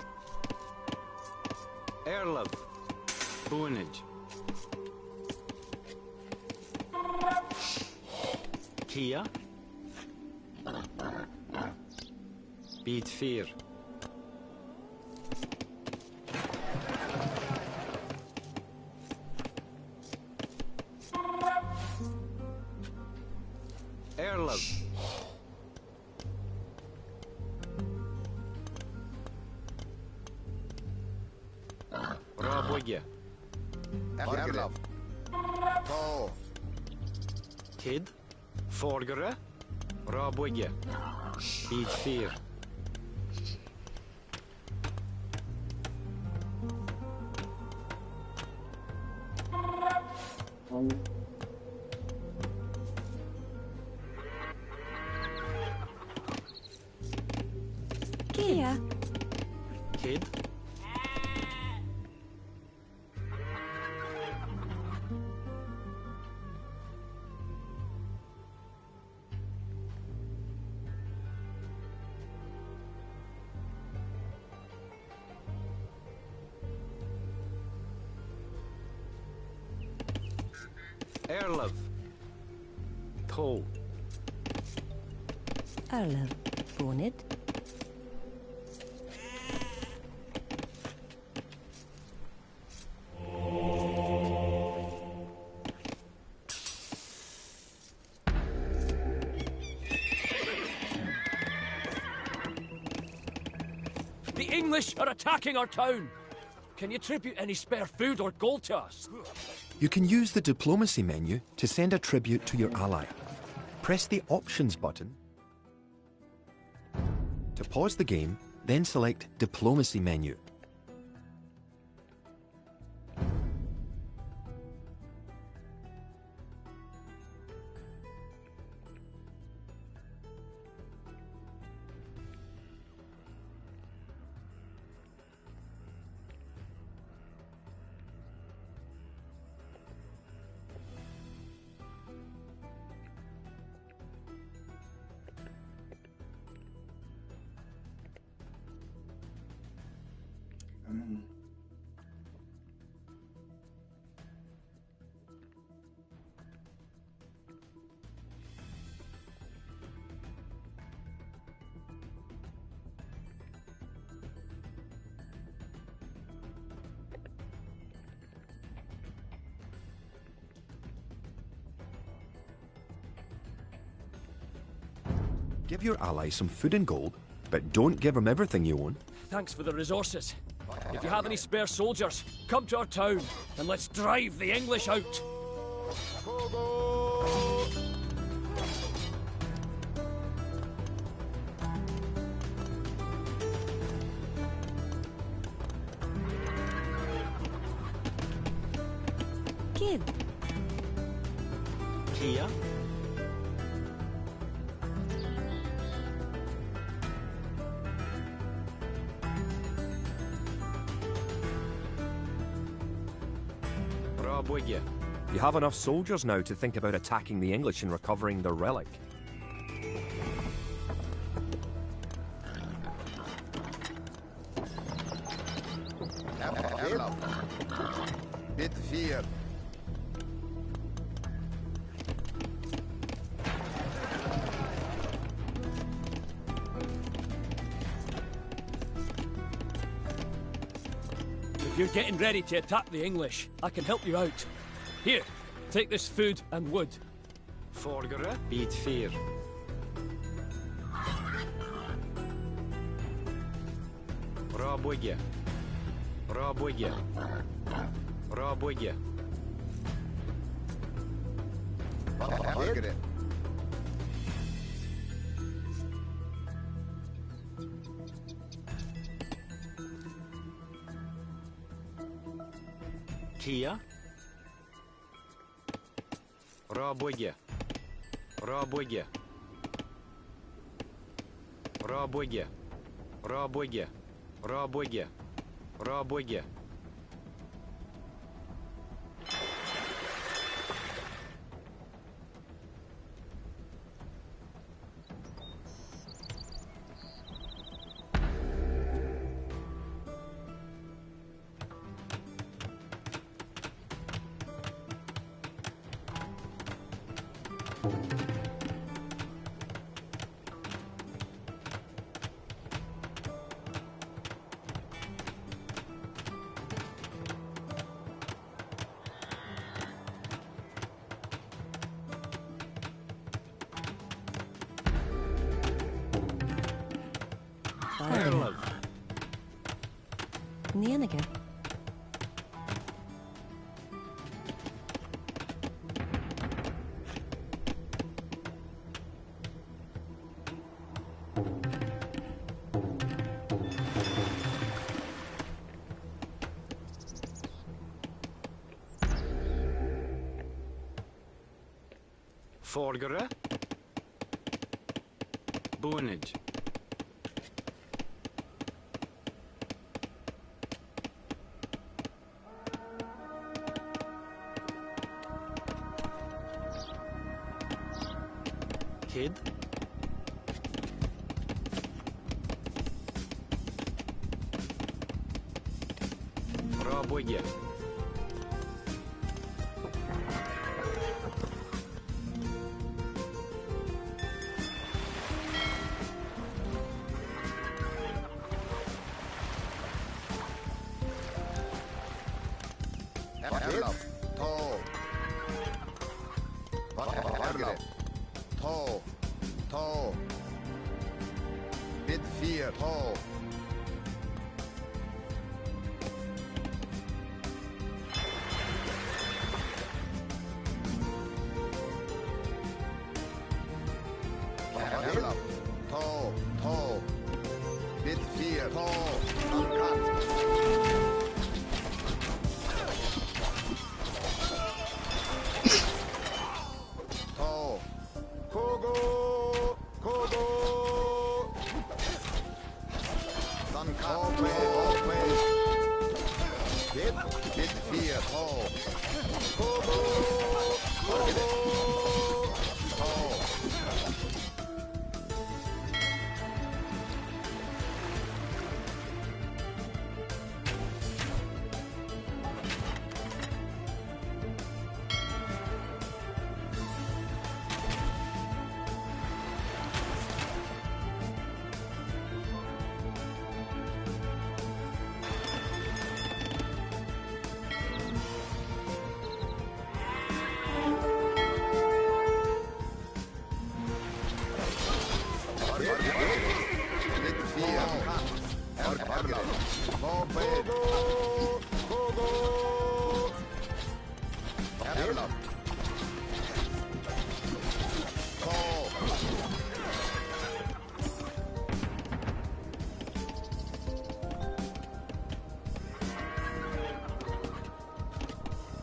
Erlov. Boonage. Kia. Ps5. Erlov. Rabwege. Margaret. Paul. Kid. Forgere. Rabwege. Ps5. Kia. Kid. Erlov. Paul. Arlov. Bonnet. The English are attacking our town! Can you tribute any spare food or gold to us? You can use the diplomacy menu to send a tribute to your ally. Press the options button to pause the game, then select diplomacy menu. Give your ally some food and gold, but don't give him everything you own. Thanks for the resources. If you have any spare soldiers, come to our town and let's drive the English out. Kid. Kia. You have enough soldiers now to think about attacking the English and recovering their relic. Ps5. If you're getting ready to attack the English, I can help you out. Here, take this food and wood. Forgere, Ps5. Rabwigge. Rabwigge. Rabwigge. Margaret. Kia. Rabwigge. Rabwigge. Rabwigge. Rabwigge. Rabwigge. Rabwigge. Bargain. Nienige. Forgere. Boonage. Kid. Rabwigge. Margaret. Tall. Tall. Ps5. Tall. Tall. Tall. Ps5. Tall. Tall. Kogo. Kogo. Always. Ps5. Tall. Kogo. Kogo. Tall.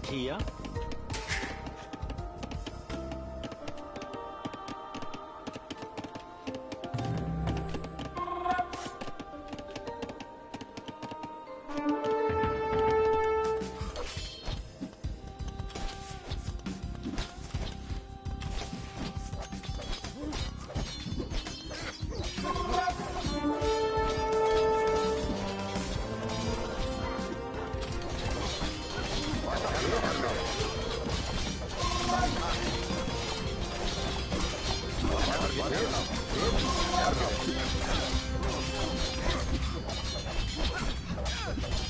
Kia.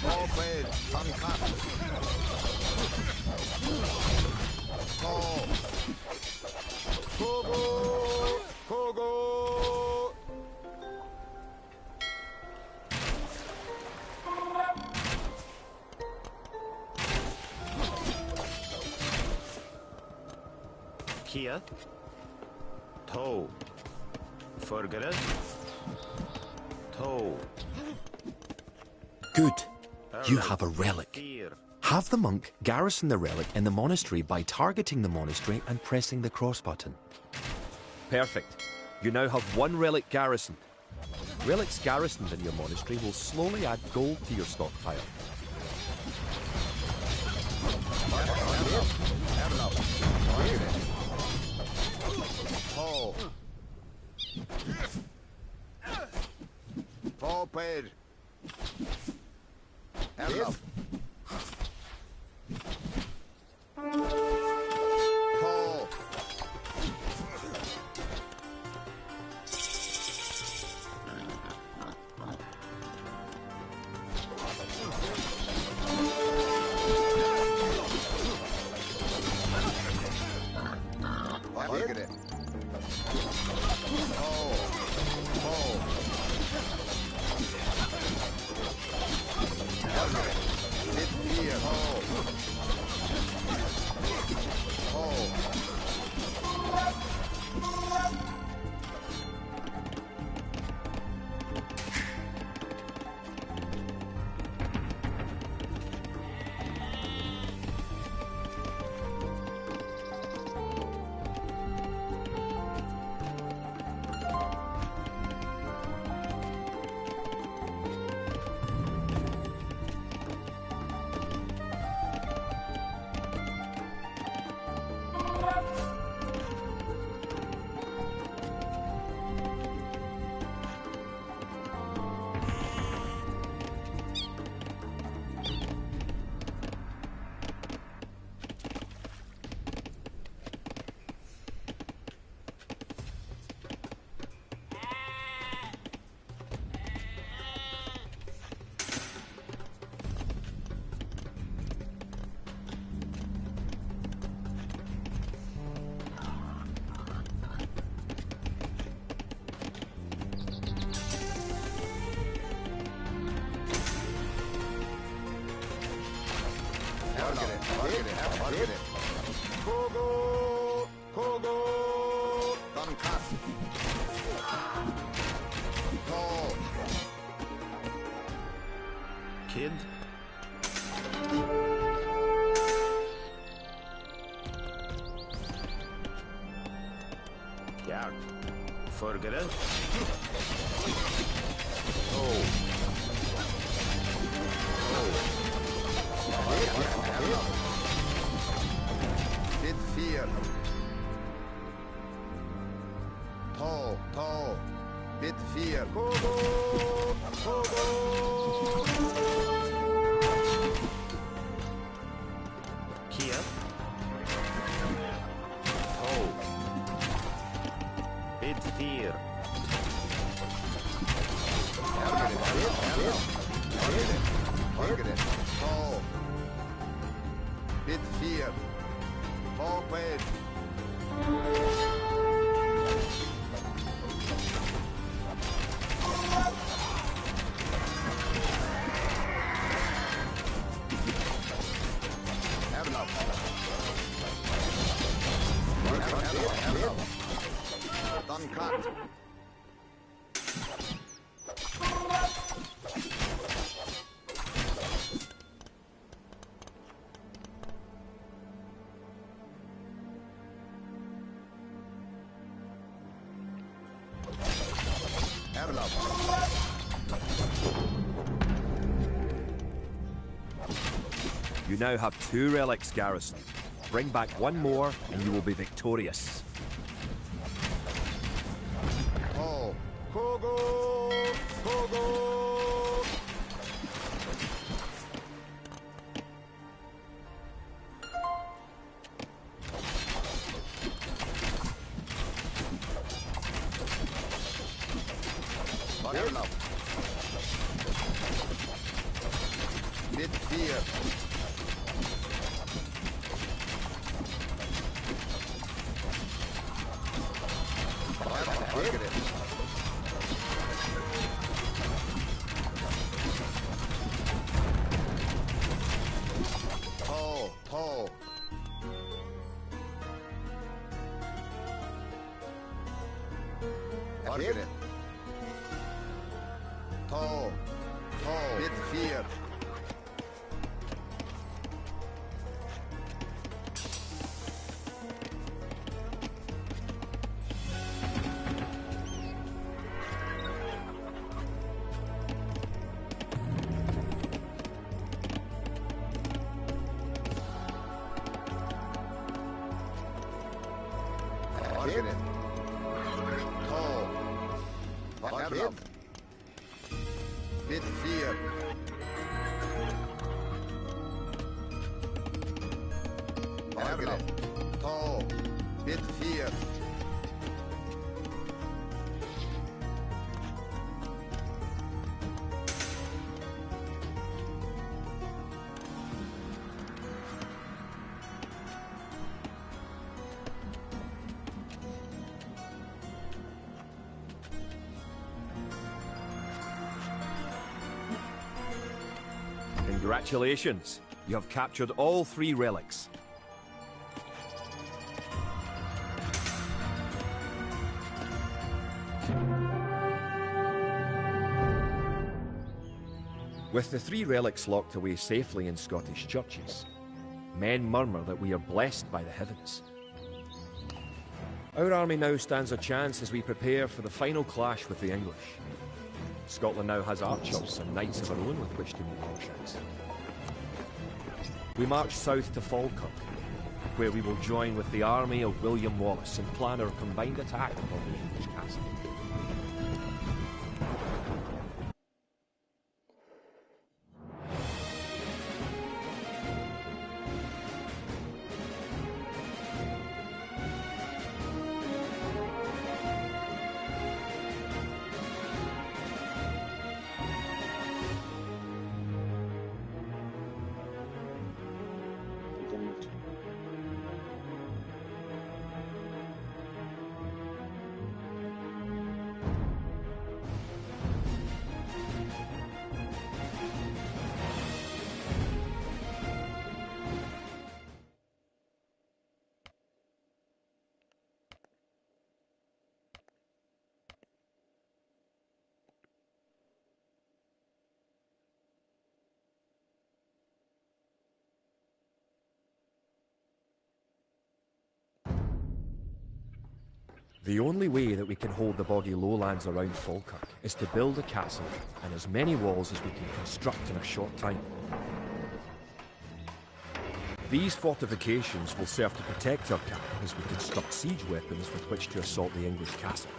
All played. Uncut. Call. Kogo. Kogo. Kia. Toe. Forgered. Toe. Good. You have a relic. Have the monk garrison the relic in the monastery by targeting the monastery and pressing the cross button. Perfect. You now have one relic garrisoned. Relics garrisoned in your monastery will slowly add gold to your stockpile. Paul. Paul paid. Paul. Look at it. Paul. Paul. It's here. Paul. Paul. Look at it. Kogo. Kogo. Dunkat. Paul. Kid. Ja. Forgered. Oh. Did fear. Tall, tall. Bit fear. Kogo. Kogo. Kia. Oh. Bit fear. Look at it. Tall. Bit fear. Tall paid. Have enough. Done cut. You now have 2 relics, garrison. Bring back 1 more and you will be victorious. Oh, Kogo! Kogo! Herlauf. Mit 4. Ho. Margaret. To. Mit 4. Margaret. To. Margaret. Mit 4. Margaret. To. Mit 4. Congratulations! You have captured all 3 relics. With the 3 relics locked away safely in Scottish churches, men murmur that we are blessed by the heavens. Our army now stands a chance as we prepare for the final clash with the English. Scotland now has archers and knights of our own with which to meet Longshanks. We march south to Falkirk, where we will join with the army of William Wallace and plan our combined attack upon the English castle. The only way that we can hold the boggy lowlands around Falkirk is to build a castle and as many walls as we can construct in a short time. These fortifications will serve to protect our camp as we construct siege weapons with which to assault the English castle.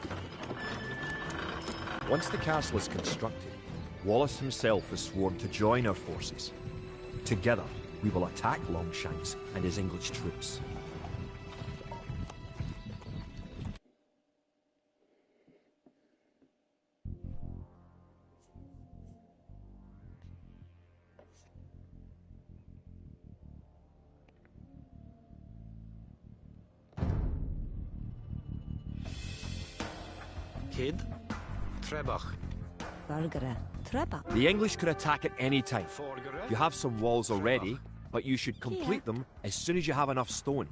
Once the castle is constructed, Wallace himself is sworn to join our forces. Together, we will attack Longshanks and his English troops. Kid? Trebach. Bargara. Trebach. The English could attack at any time. You have some walls already, but you should complete them as soon as you have enough stone.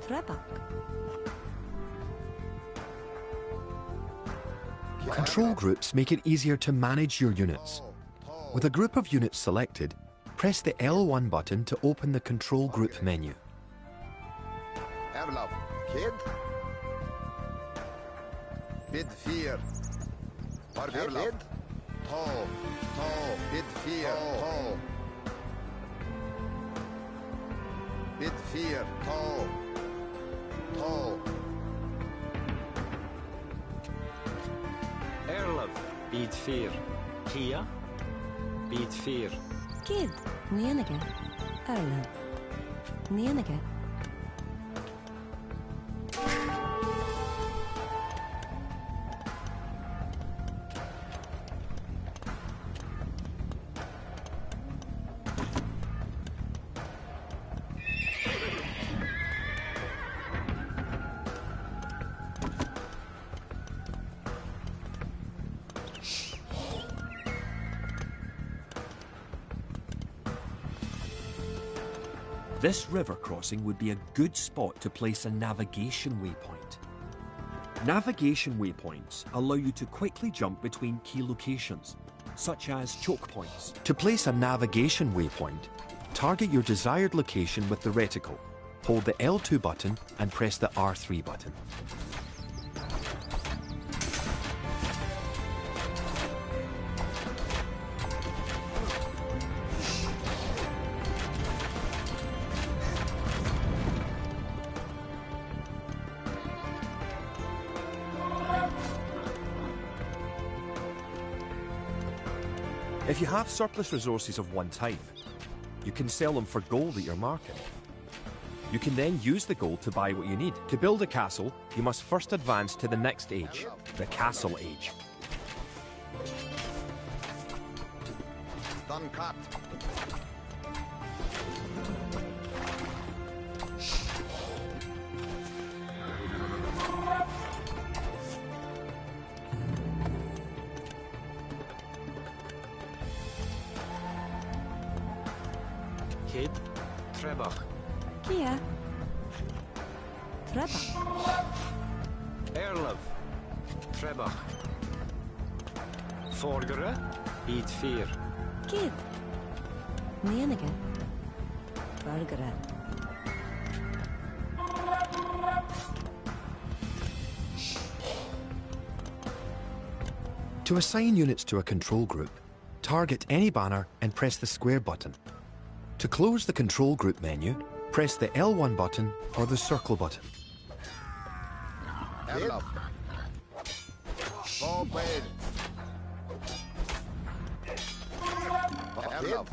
Trebach. Control groups make it easier to manage your units. With a group of units selected, press the L1 button to open the control group menu. Herlauf. Kid? Mit 4. Erlab. To. Bid 4. To. Bid 4. To. Erlab. Bid 4. Kia. Bid 4. Kid. Nienige. Erlab. Nienige. This river crossing would be a good spot to place a navigation waypoint. Navigation waypoints allow you to quickly jump between key locations, such as choke points. To place a navigation waypoint, target your desired location with the reticle. Hold the L2 button and press the R3 button. If you have surplus resources of one type, you can sell them for gold at your market. You can then use the gold to buy what you need. To build a castle, you must first advance to the next age, the Castle Age. Done cut. Kid. Trebach. Kia. Trebach. Erlab. Trebach. Vorgere. Bid 4. Kid. Nienige. Bergere. To assign units to a control group, target any banner and press the square button. To close the control group menu, press the L1 button or the circle button. Erlab. Forward. Erlab.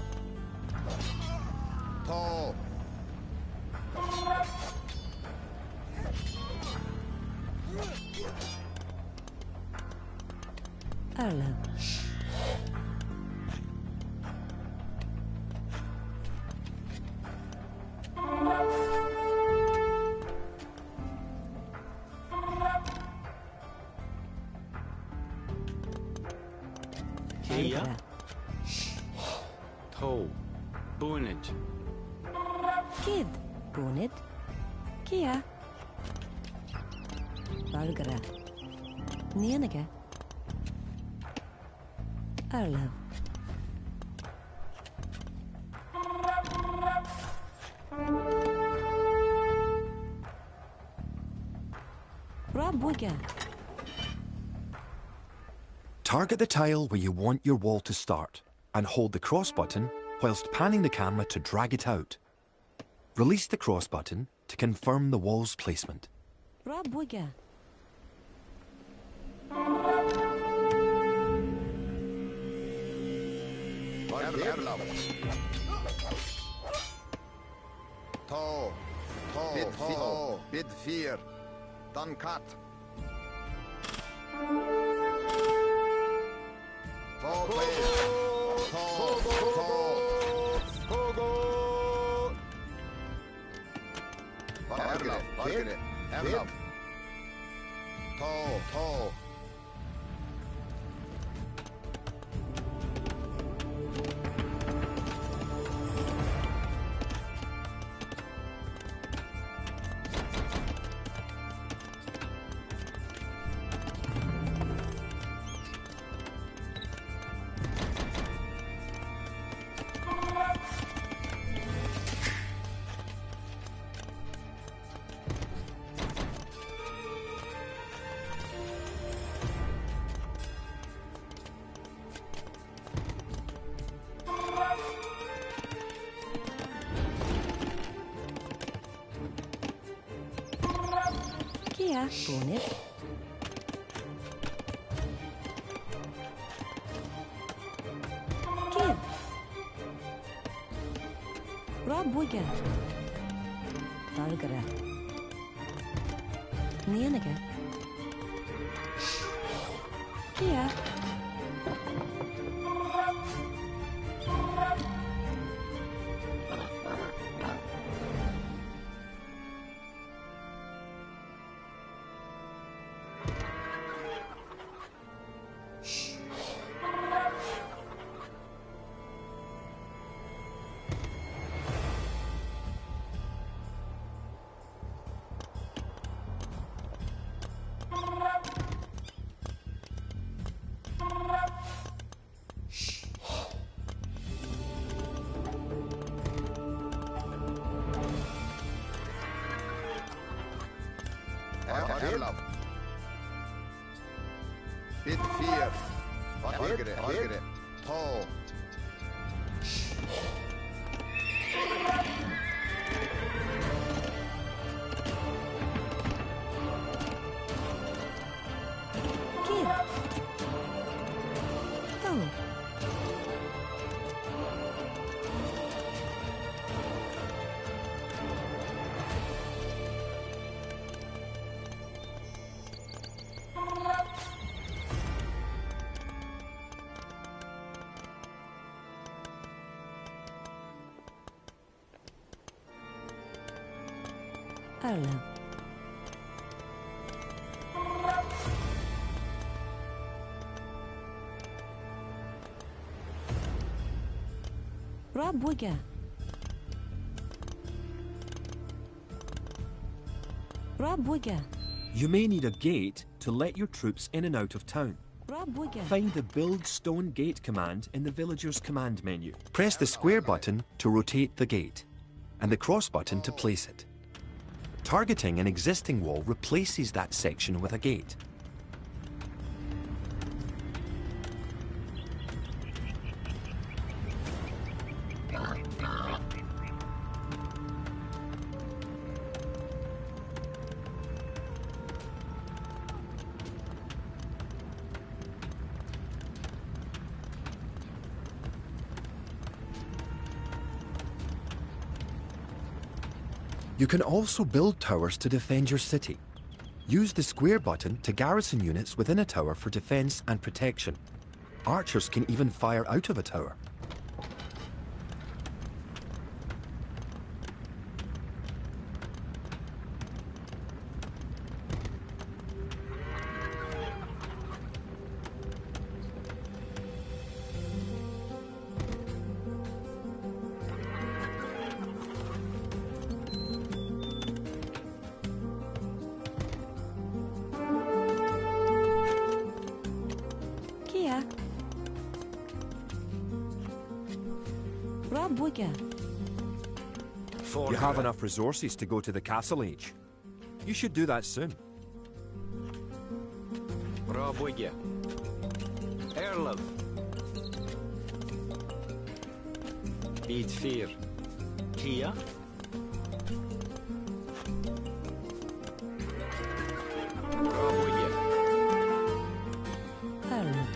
To. Erlab. Kia. To. Bunit. Kid. Bunid. Kia. Bergere. Nienige. Erlab. Rabuga. Target the tile where you want your wall to start and hold the cross button whilst panning the camera to drag it out. Release the cross button to confirm the wall's placement. Rabuga. Erlab. To. Bid 4. Done cut. Erlab. To. Bonnet. Kid. Rob Wigger. Dalgara. Nienige. Kia. Erlab. Ps5-Age. Högre. Ta. Kid. Go. Erlab. Rob Wigger. Rob Wigger. You may need a gate to let your troops in and out of town. Rob Wigger. Find the Build Stone Gate command in the Villager's command menu. Press the square button to rotate the gate, and the cross button to place it. Targeting an existing wall replaces that section with a gate. You can also build towers to defend your city. Use the square button to garrison units within a tower for defense and protection. Archers can even fire out of a tower. Rob Wigger. You have enough resources to go to the Castle Age. You should do that soon. Rob Wigger. Erlab. Ps5-Age. Kia. Rob Wigger. Erlab.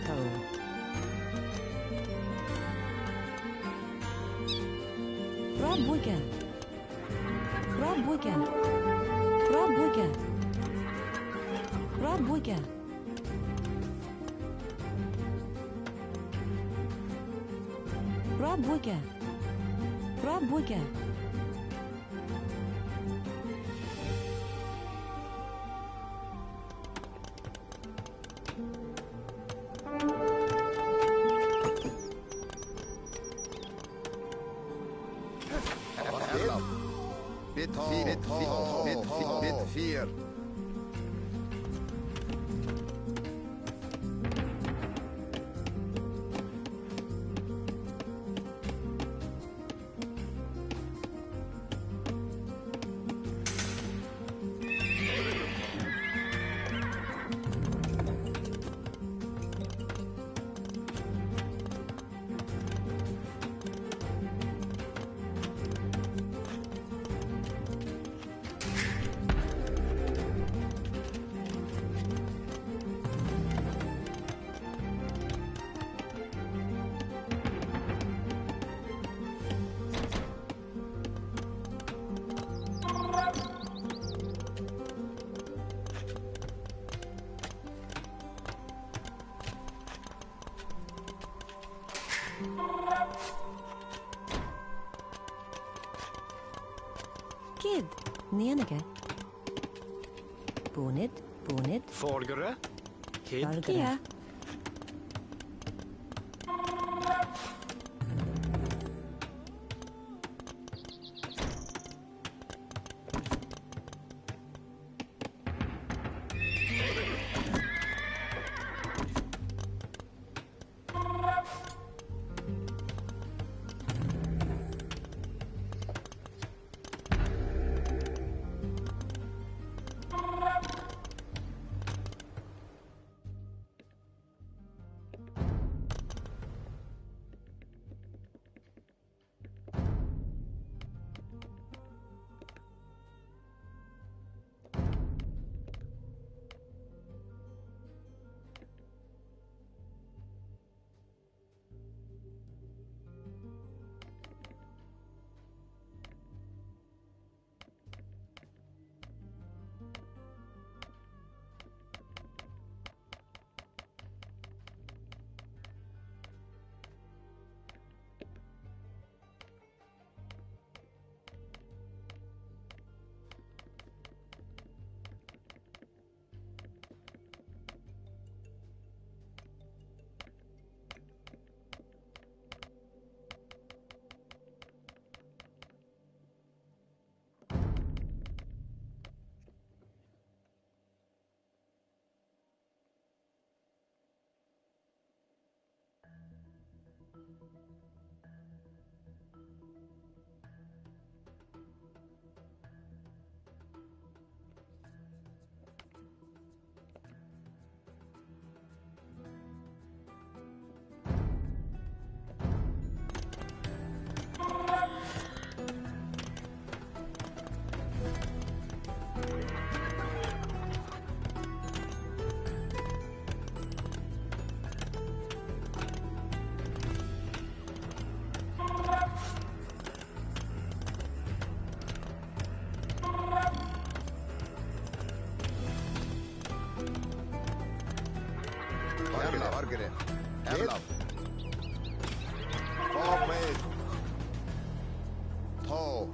Go. Rob Wigger. Rob Wigger. Rob Wigger. Rob Wigger. Rob Wigger. Rob Wigger. Ps4. Nienige. Bonnet, bonnet. Forgere. Kid. Bargere. Margaret. Hello. Forward. Tall.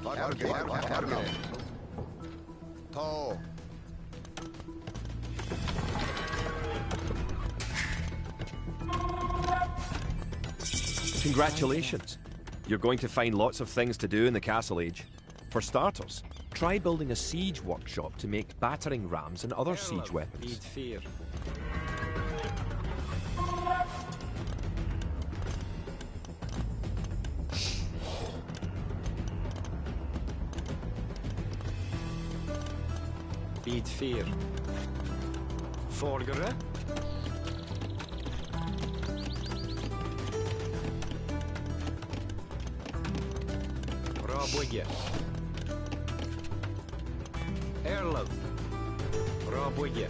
Margaret. Tall. Congratulations! You're going to find lots of things to do in the Castle Age. For starters, try building a siege workshop to make battering rams and other siege weapons. Ps5. Forgere. Bra bygge. Erlov. Bra bygge.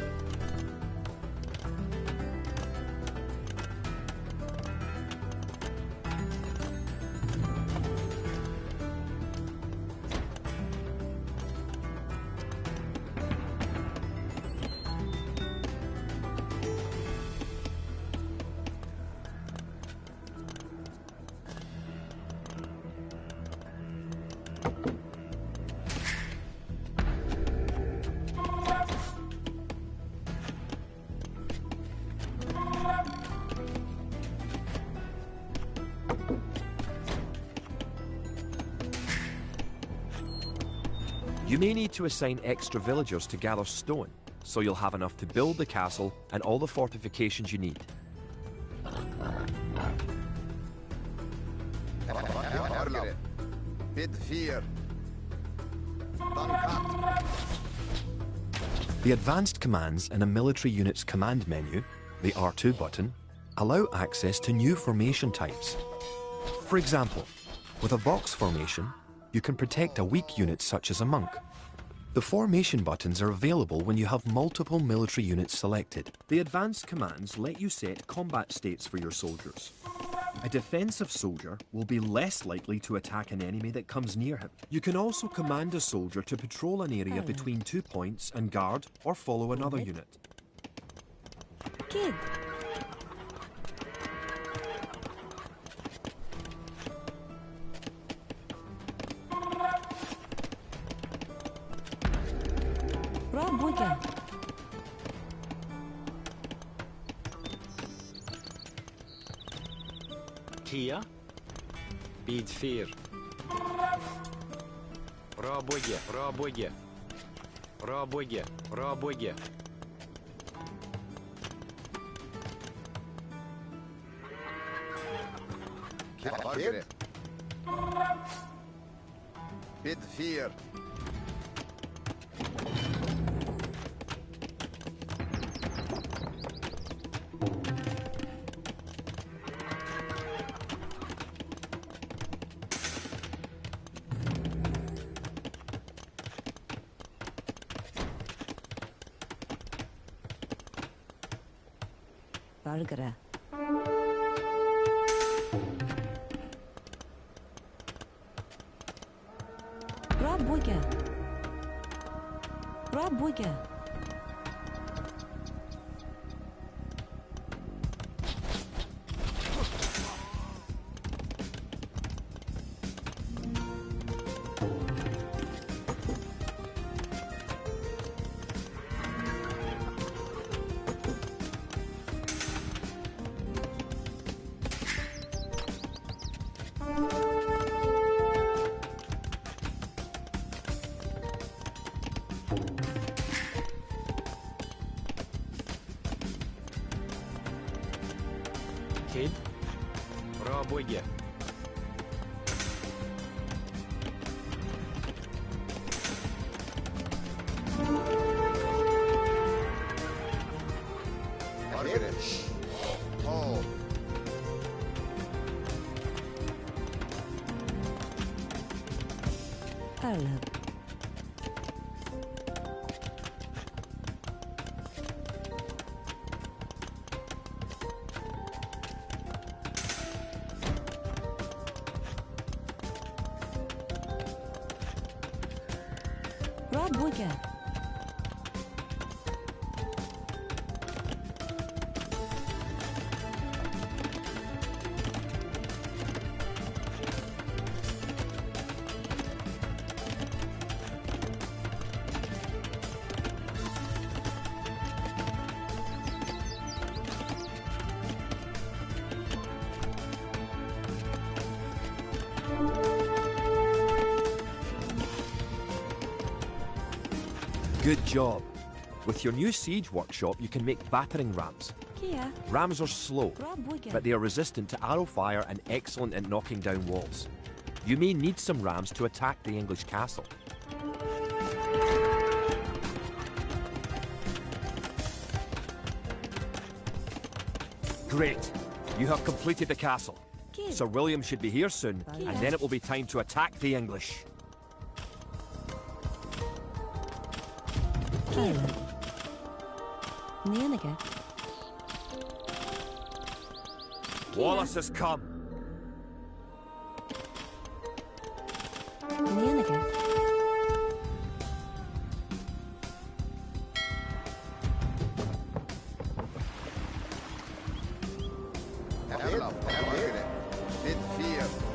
You may need to assign extra villagers to gather stone, so you'll have enough to build the castle and all the fortifications you need. The advanced commands in a military unit's command menu, the R2 button, allow access to new formation types. For example, with a box formation, you can protect a weak unit such as a monk. The formation buttons are available when you have multiple military units selected. The advanced commands let you set combat states for your soldiers. A defensive soldier will be less likely to attack an enemy that comes near him. You can also command a soldier to patrol an area between 2 points and guard or follow another unit. Kid. Booga. Tia. Ps5. Roboye, roboye. Roboye, roboye. Kid. Ps4. Bargara. Rob Booga. Rob Booga. Kid. Roboye. Margaret. Oh. Arlab. Rob Booga. Good job. With your new siege workshop, you can make battering rams. Kia. Rams are slow, Rob Booga. but they are resistant to arrow fire and excellent at knocking down walls. You may need some rams to attack the English castle. Great. You have completed the castle. Kid. Sir William should be here soon, and then it will be time to attack the English. Arlab. Nanaga. Wallace has come. Nanaga. Margaret. Ps4.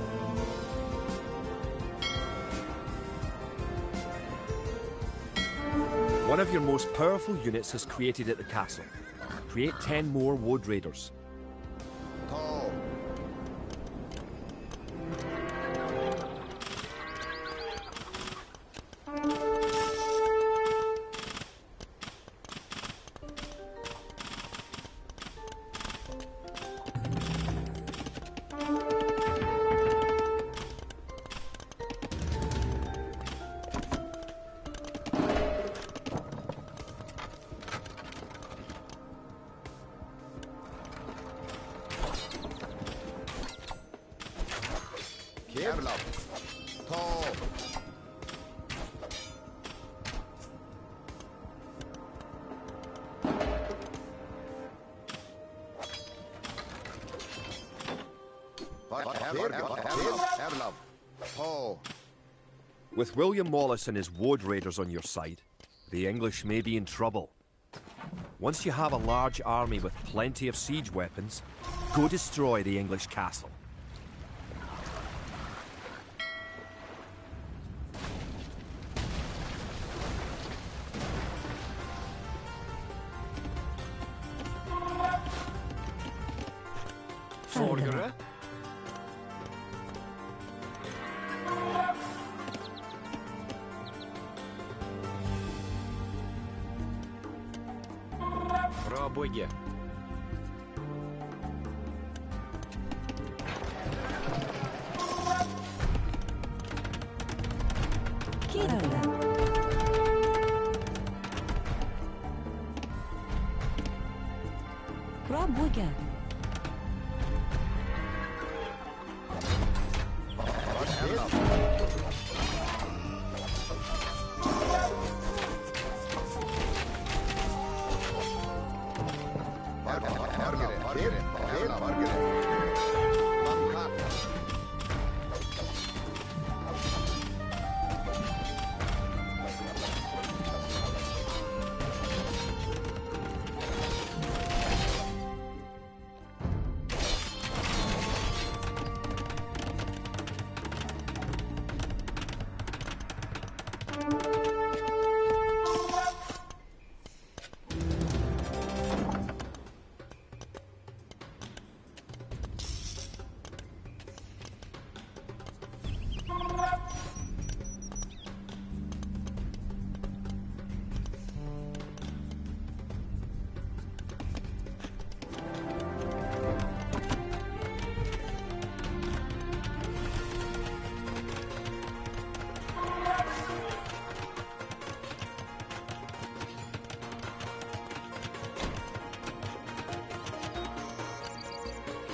One of your most powerful units is created at the castle. Create 10 more Wood Raiders. Oh. Kevlar. Ta. Kevlar. Ta. With William Wallace and his Wood Raiders on your side, the English may be in trouble. Once you have a large army with plenty of siege weapons, go destroy the English castle. Forgere. Rabøye. Kirala. Rabøye.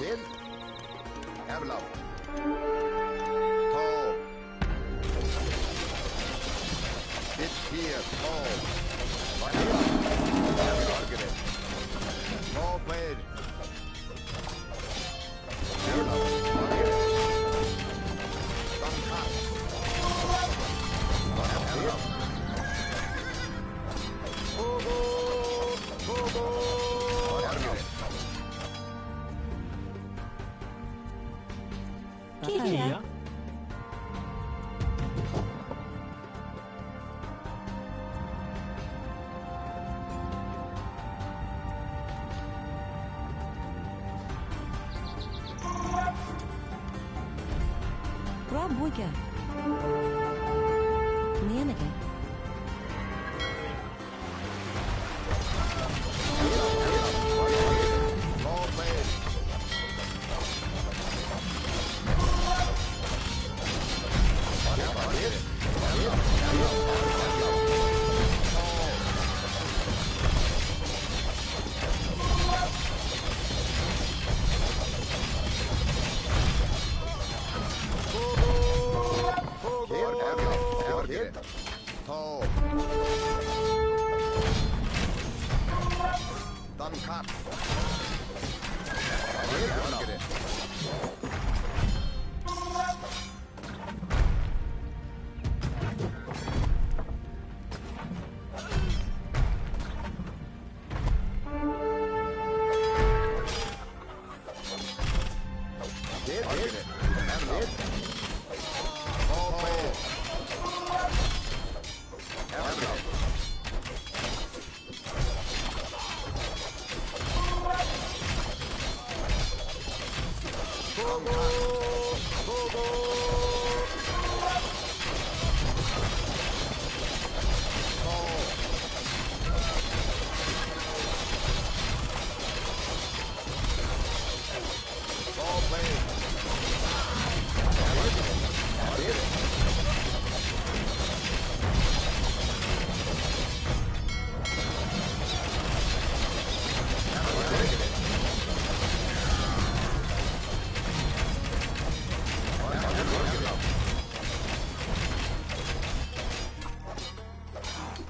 Kid. Avalon. Tall. Sit here. Tall. Target. Tall blade. Kia. Rabøye. Menige. Tall blade. Tall. Done cut.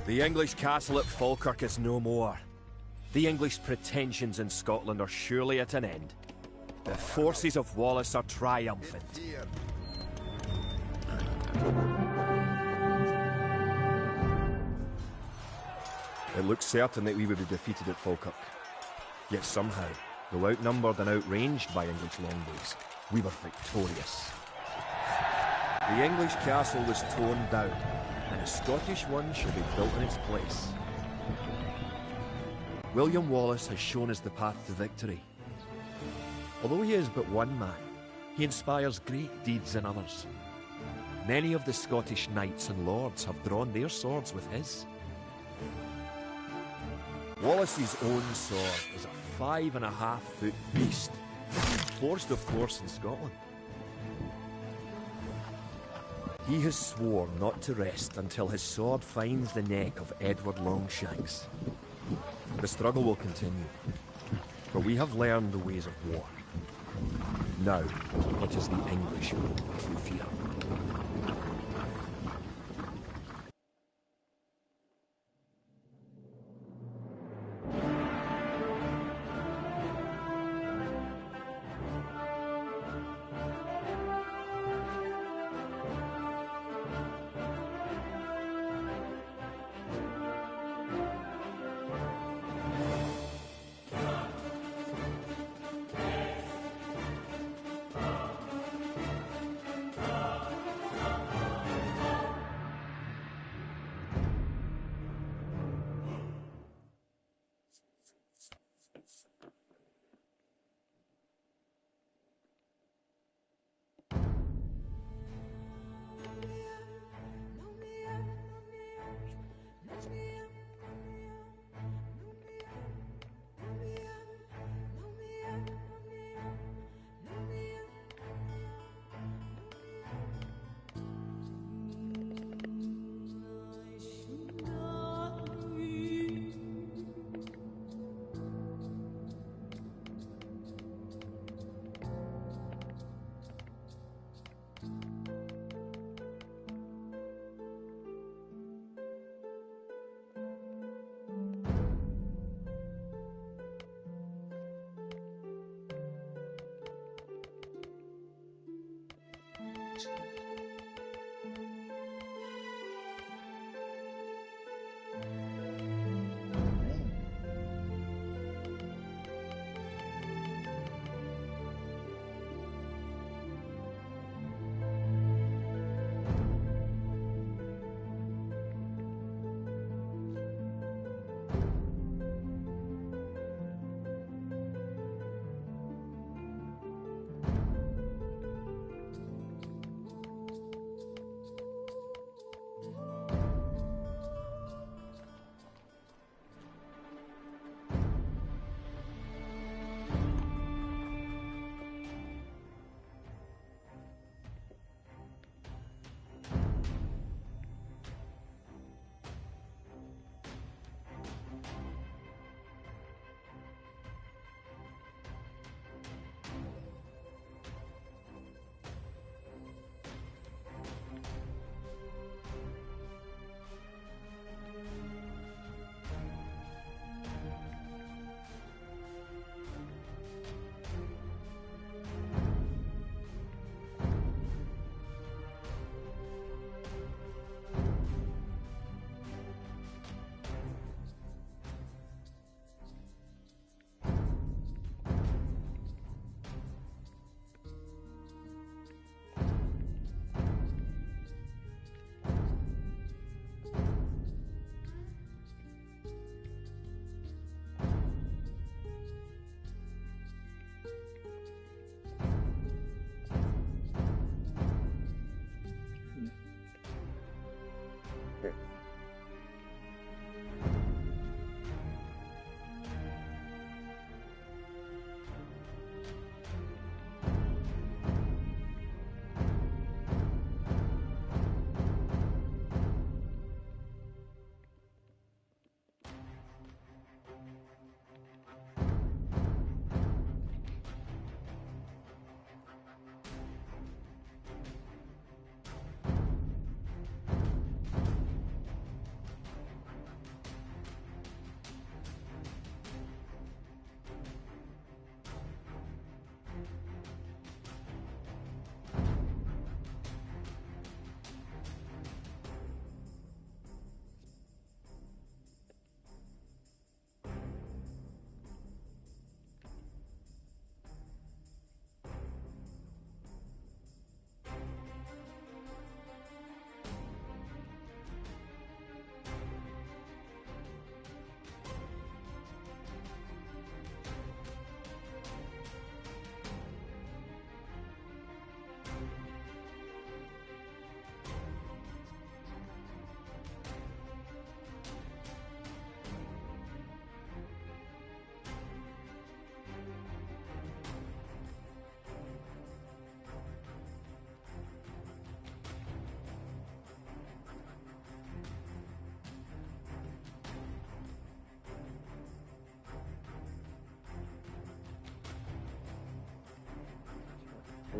The English castle at Falkirk is no more. The English pretensions in Scotland are surely at an end. The forces of Wallace are triumphant. It looked certain that we would be defeated at Falkirk. Yet somehow, though outnumbered and outranged by English longbows, we were victorious. The English castle was torn down, and a Scottish one shall be built in its place. William Wallace has shown us the path to victory. Although he is but one man, he inspires great deeds in others. Many of the Scottish knights and lords have drawn their swords with his. Wallace's own sword is a 5.5-foot beast, forged of course in Scotland. He has sworn not to rest until his sword finds the neck of Edward Longshanks. The struggle will continue, but we have learned the ways of war. Now, it is the English who fear.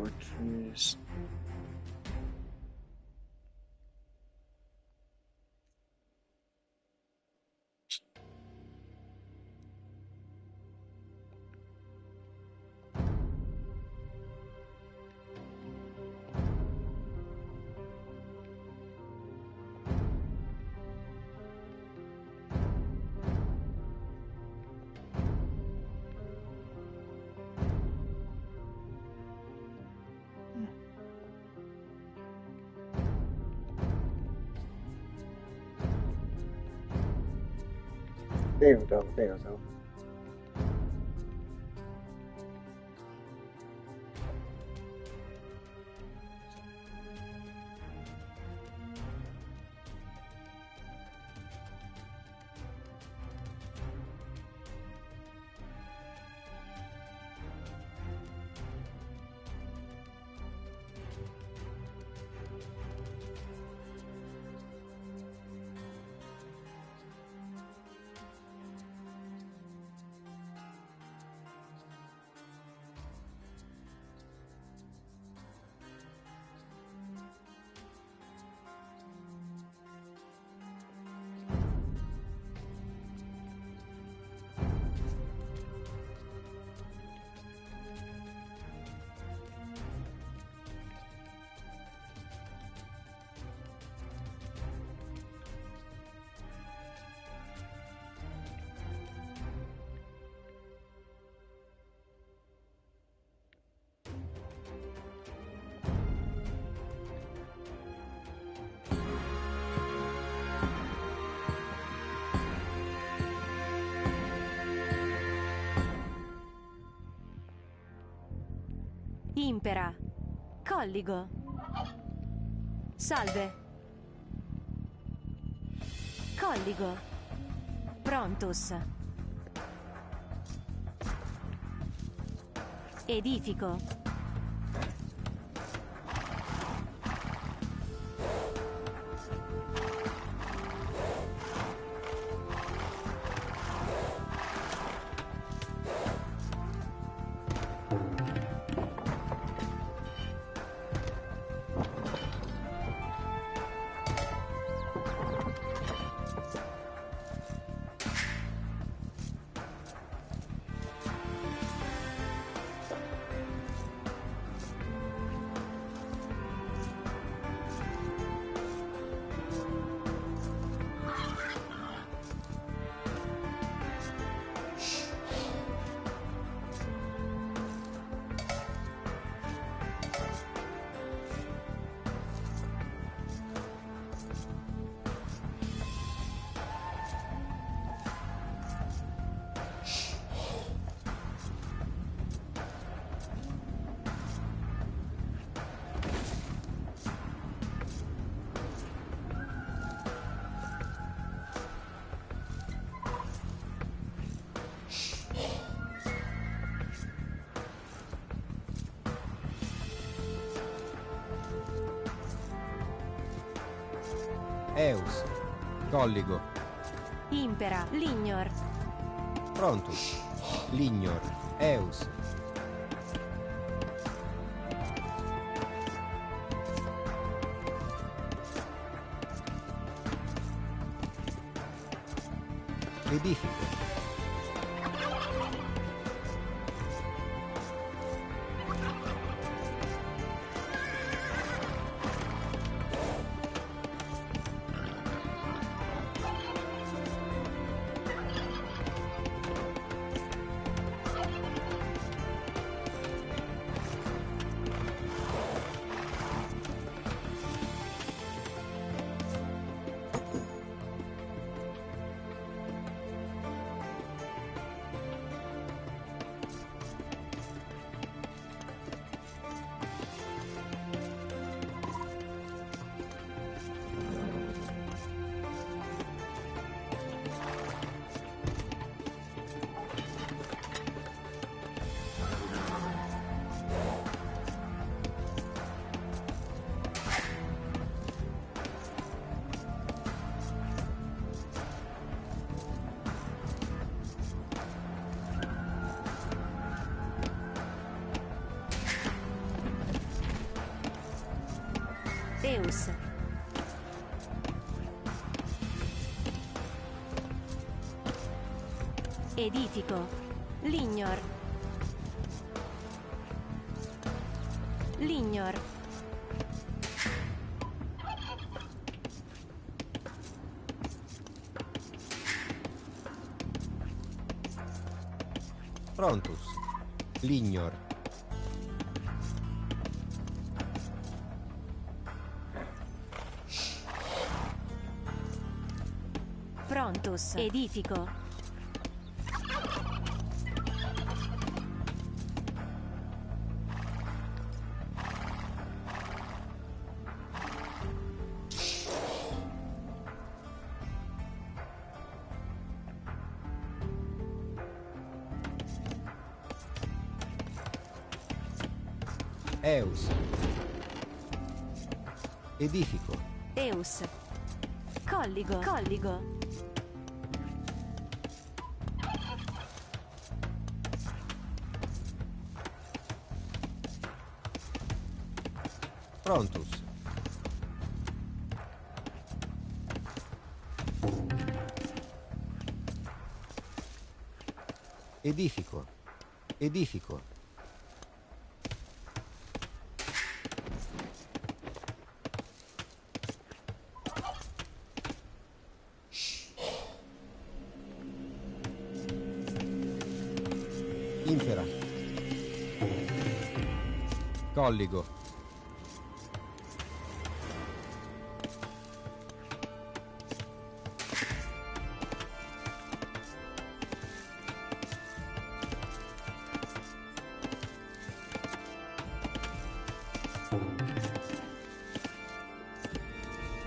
fortress. There we go, there we go. Impera. Colligo. Salve. Colligo. Prontus. Edifico. Eus. Colligo. Impera. Lignor. Prontus. Lignor. Eus. Edifico. Prontus. Edifico. Lignor. Lignor. Prontus. Lignor. Prontus. Edifico. Eus. Edifico. Eus. Colligo. Colligo. Prontus. Edifico. Edifico. Impera. Colligo.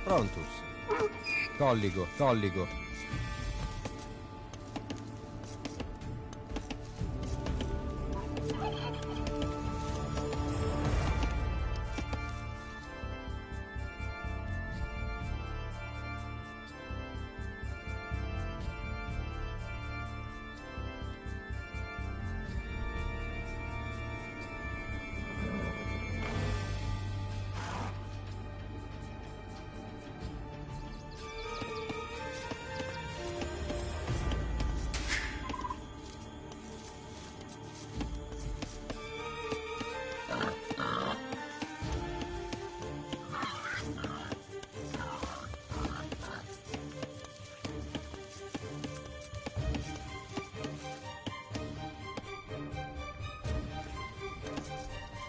Prontus. Colligo. Colligo.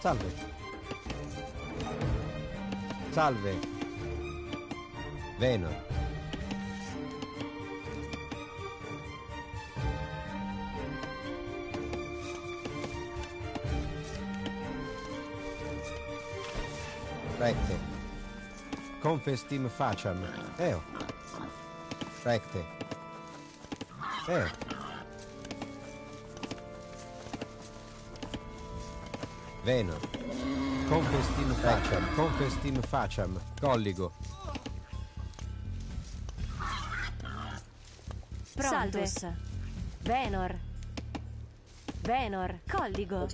Salve. Salve. Venor. Recte. Confestim facam. Eo. Recte. Eo. Venor. Confestim facam. Confestim facam. Colligo. Prontus. Venor. Venor. Colligo.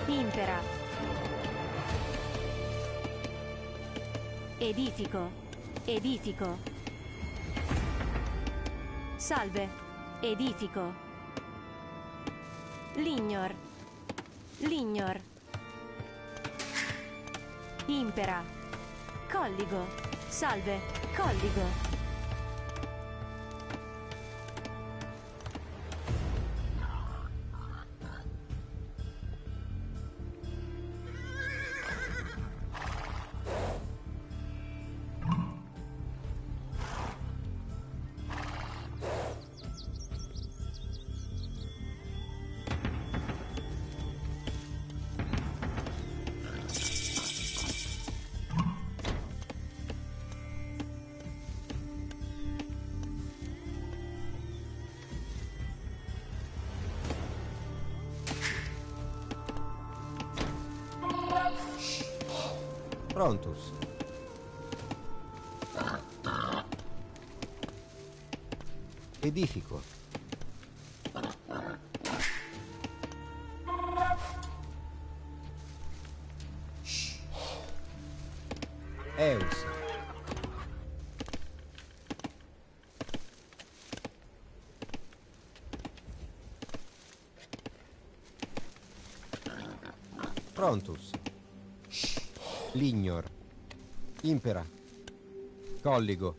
Impera. Edifico. Edifico. Salve. Edifico. Lignor. Lignor. Impera. Colligo. Salve. Colligo. Prontus. Edifico. Eus. Prontus. Lignor. Impera. Colligo.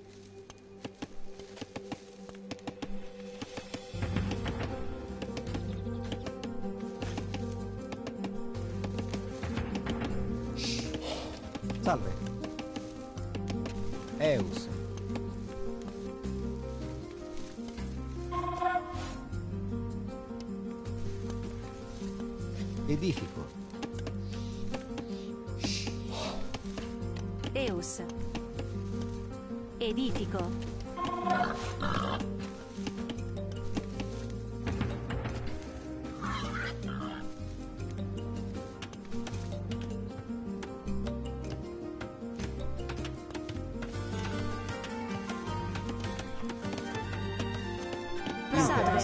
Salve. Eus. Edifico. Eus. Edifico. Salve.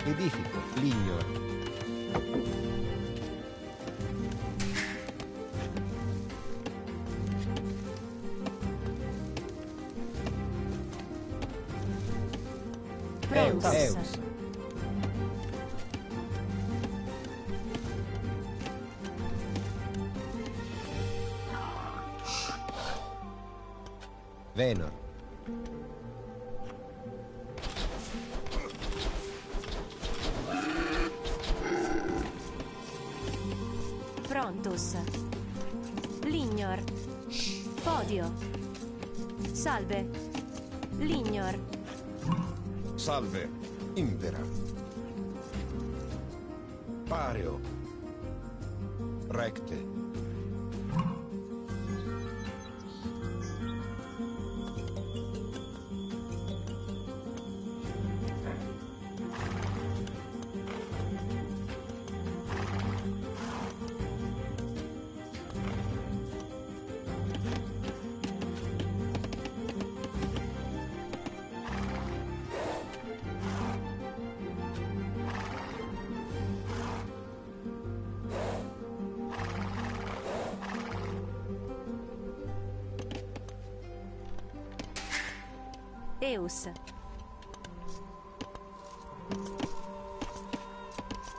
Edifico. Lignor. Eus. Eus. Venor. Prontus. Lignor. Podio. Salve. Lignor. Salve. Impera. Pareo. Recte. Eus.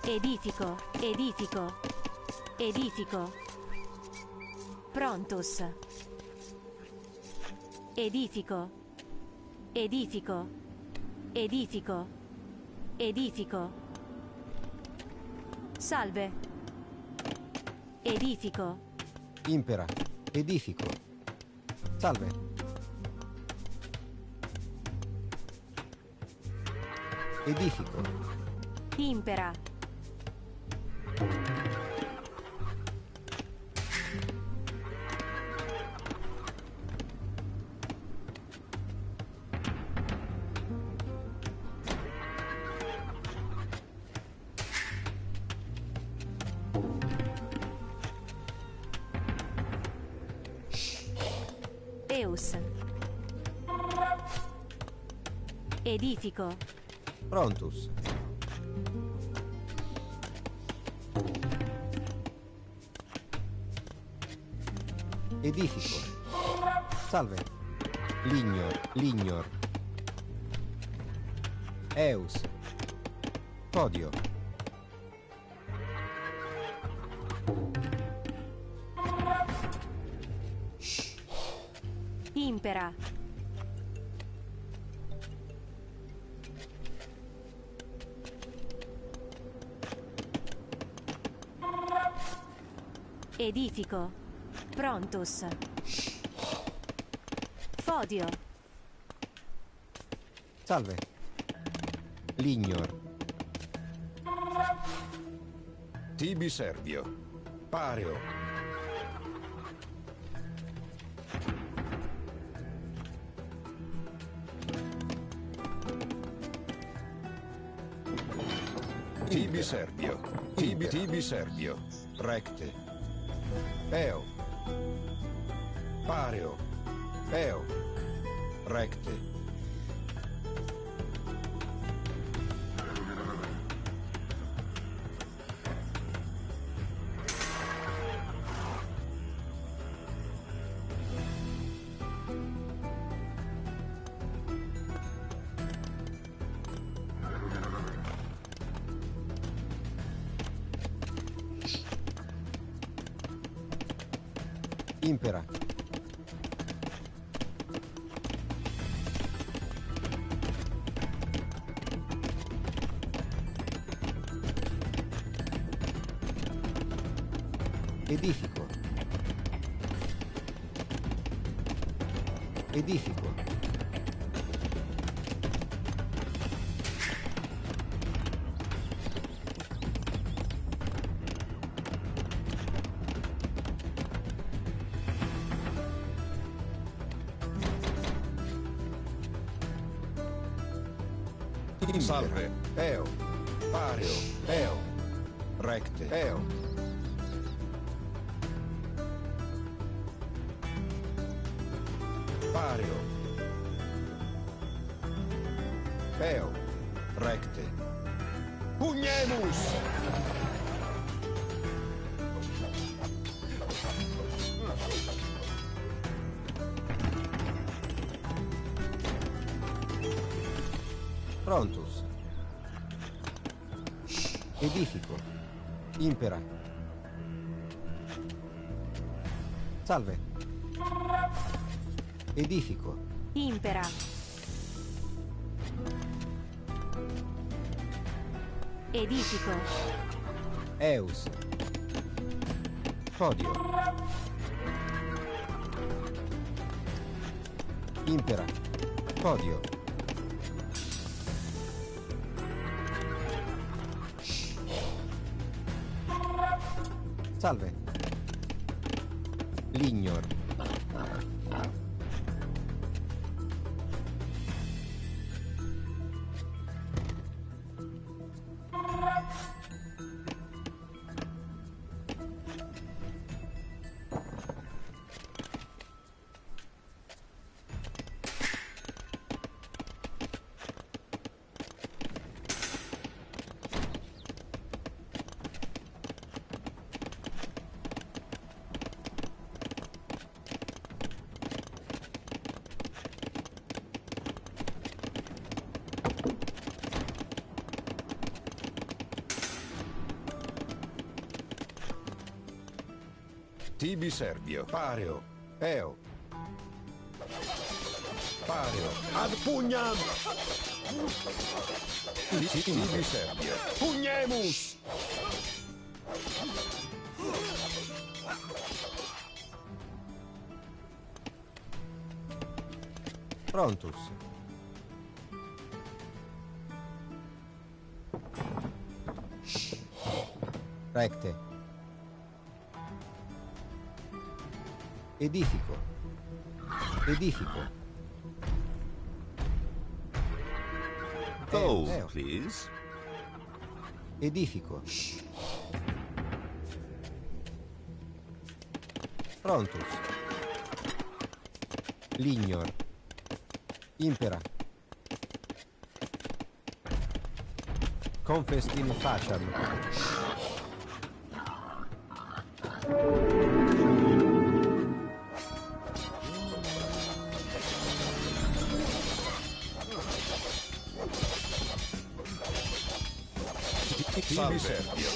Edifico. Edifico. Edifico. Prontus. Edifico. Edifico. Edifico. Edifico. Salve. Edifico. Impera. Edifico. Salve. Edifico. Impera. Eus. Edifico. Prontus. Edifico. Salve. Lignor. Lignor. Eus. Podio. Impera. Edifico. Prontus. Podio. Salve. Lignor. Tibi Servio. Pareo. Tibi Servio. Tibi Servio. Recte. Eo. Pareo. Eo. Recte. Impera. Edifico. Edifico. Salve. Eo. Pareo. Eo. Recte. Eo. Pareo. Eo. Recte. Pugnemus! Prontus. Edifico. Impera. Salve. Edifico. Impera. Edifico. Eus. Podio. Impera. Podio. Salve. Lignor. Tibi Servio. Pareo. Eo. Pareo. Ad pugnam! Tibi Servio. Pugnemus! Prontus. Recte. Edifico. Edifico. Oh, please. Edifico. Prontus. Lignor. Impera. Confestim faciam. Tibi Servio.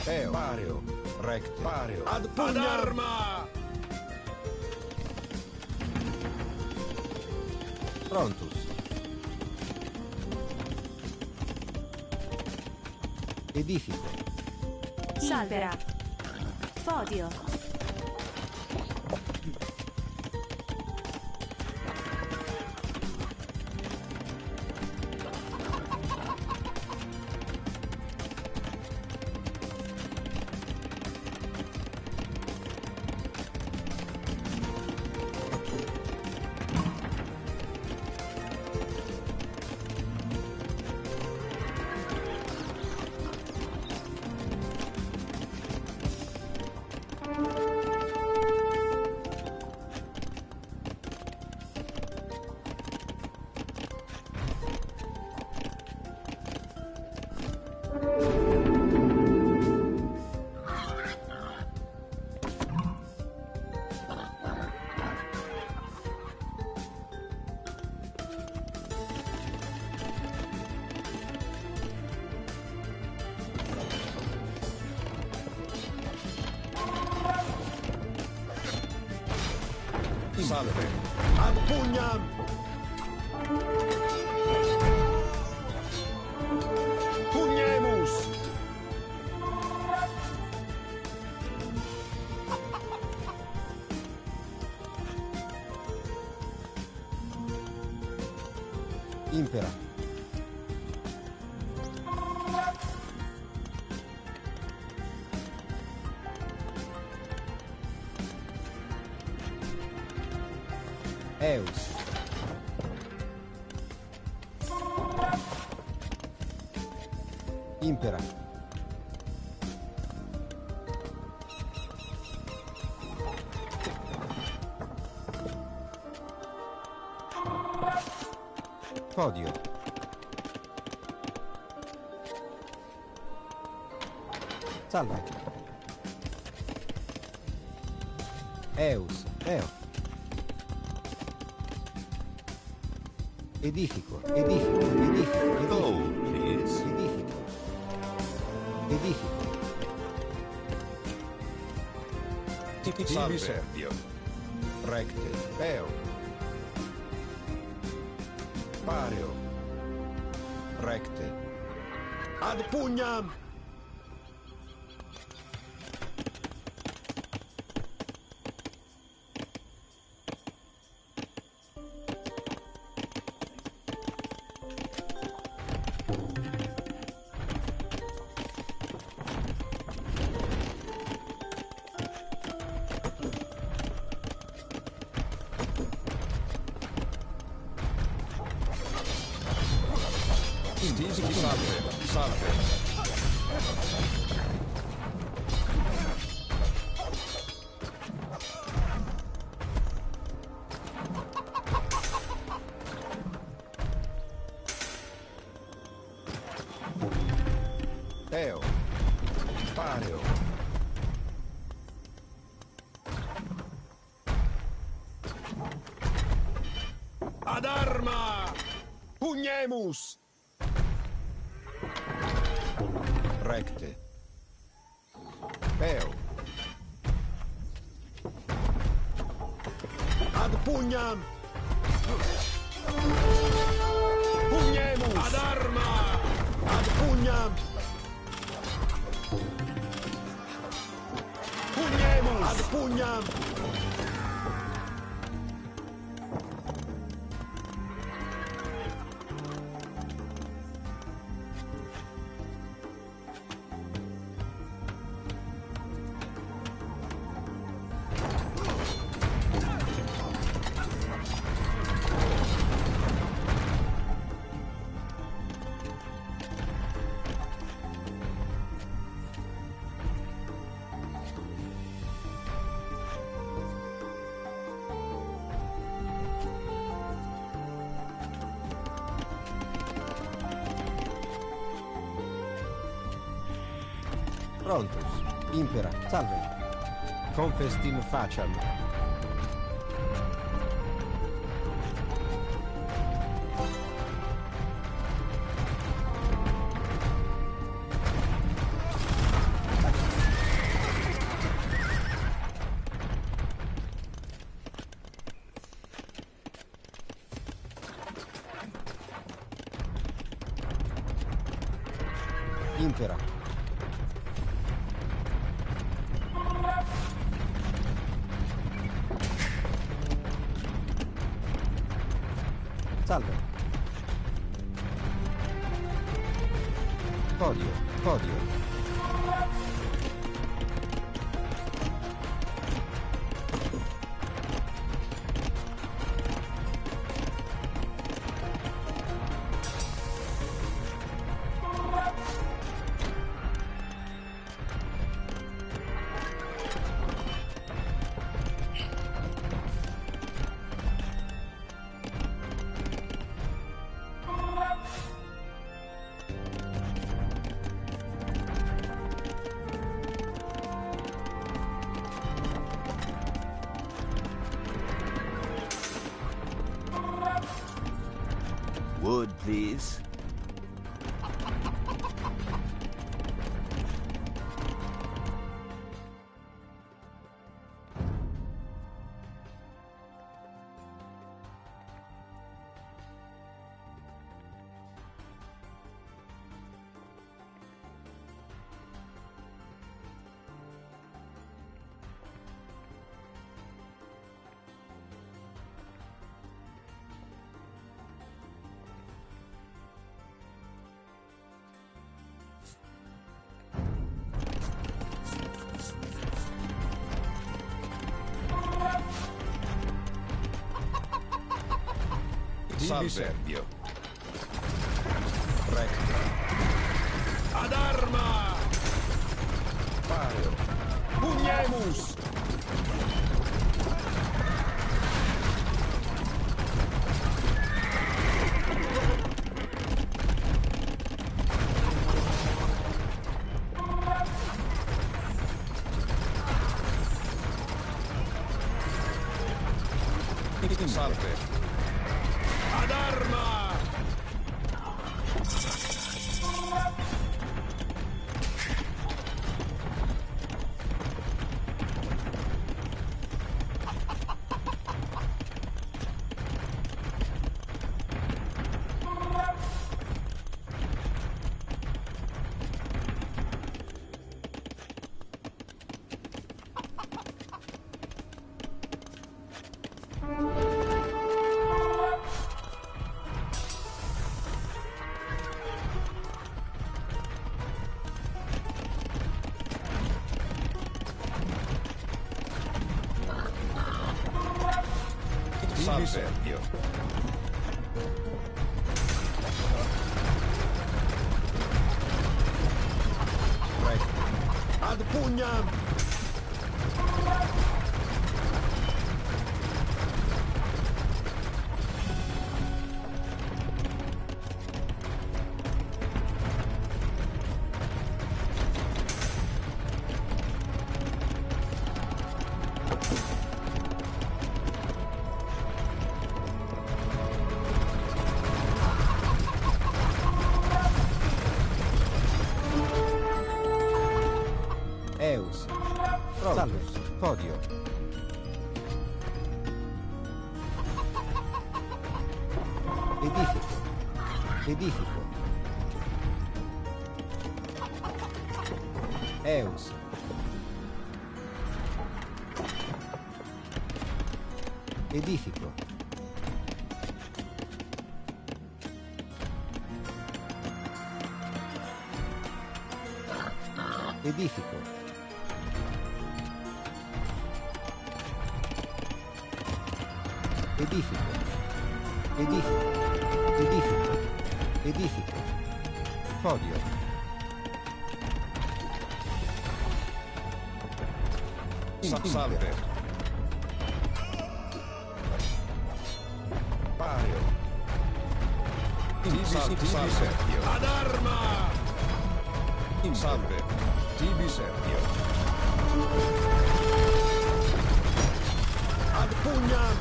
Eo. Pareo. Recte. Pareo. Ad arma! Prontus. Edifico. Impera. Podio. Salve. Ad pugnam! Pugnemus! Impera. Eus. Impera. Podio. Salve. Eus. Eo. Edifico. Edifico. Edifico. Oh, please. Edifico. Edifico. Tibi servio. Recte. Eo. Pareo. Recte. Ad pugnam! Salve. Eo. Pareo. Ad arma! Pugnemus! Recte. Eo. Ad pugnam! Pugnemus! Ad arma! Ad pugnam! Pugnemus! Ad pugnam! Prontus. Impera. Salve. Confestim faciam. Impera. Salve. Podio. Podio. Wood, please. Salve. Recto. Ad arma! Pario. Pugnemus! Salve. Ad arma! Salve. Recto. Ad pugnam! Eus. Salus. Podio. Edifico. Edifico. Eus. Edifico. Edifico. Edifico. Edifico. Edifico. Edifico. Podio. Salve. Pario. Salve. Ad arma! Salve. Tibi Serpio. Ad pugnam!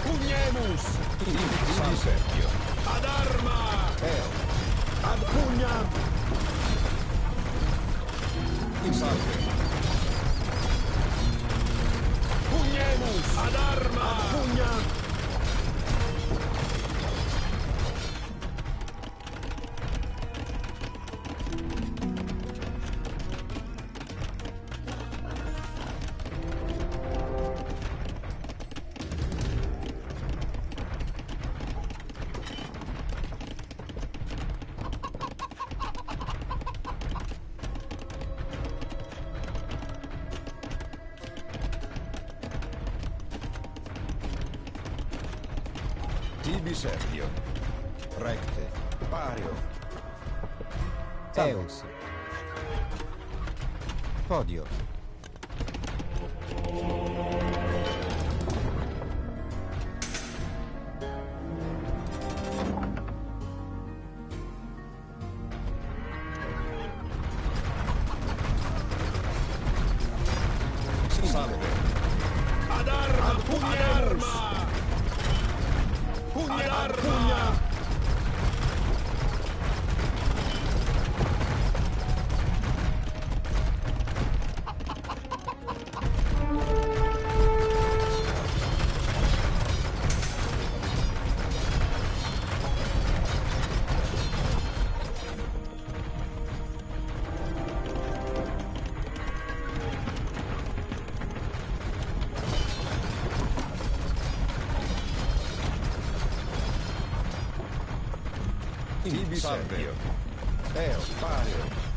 Pugnemus! Tibi Serpio. Ad arma! Ad pugnam! Salve. Pugnemus! Ad arma! Ad pugnam! Tibi Serpio. Recte. Pario. Eus. Podio. Salve. Ad arma! Ad arma! Ad arma! Tibi Servio. Eo, Pario.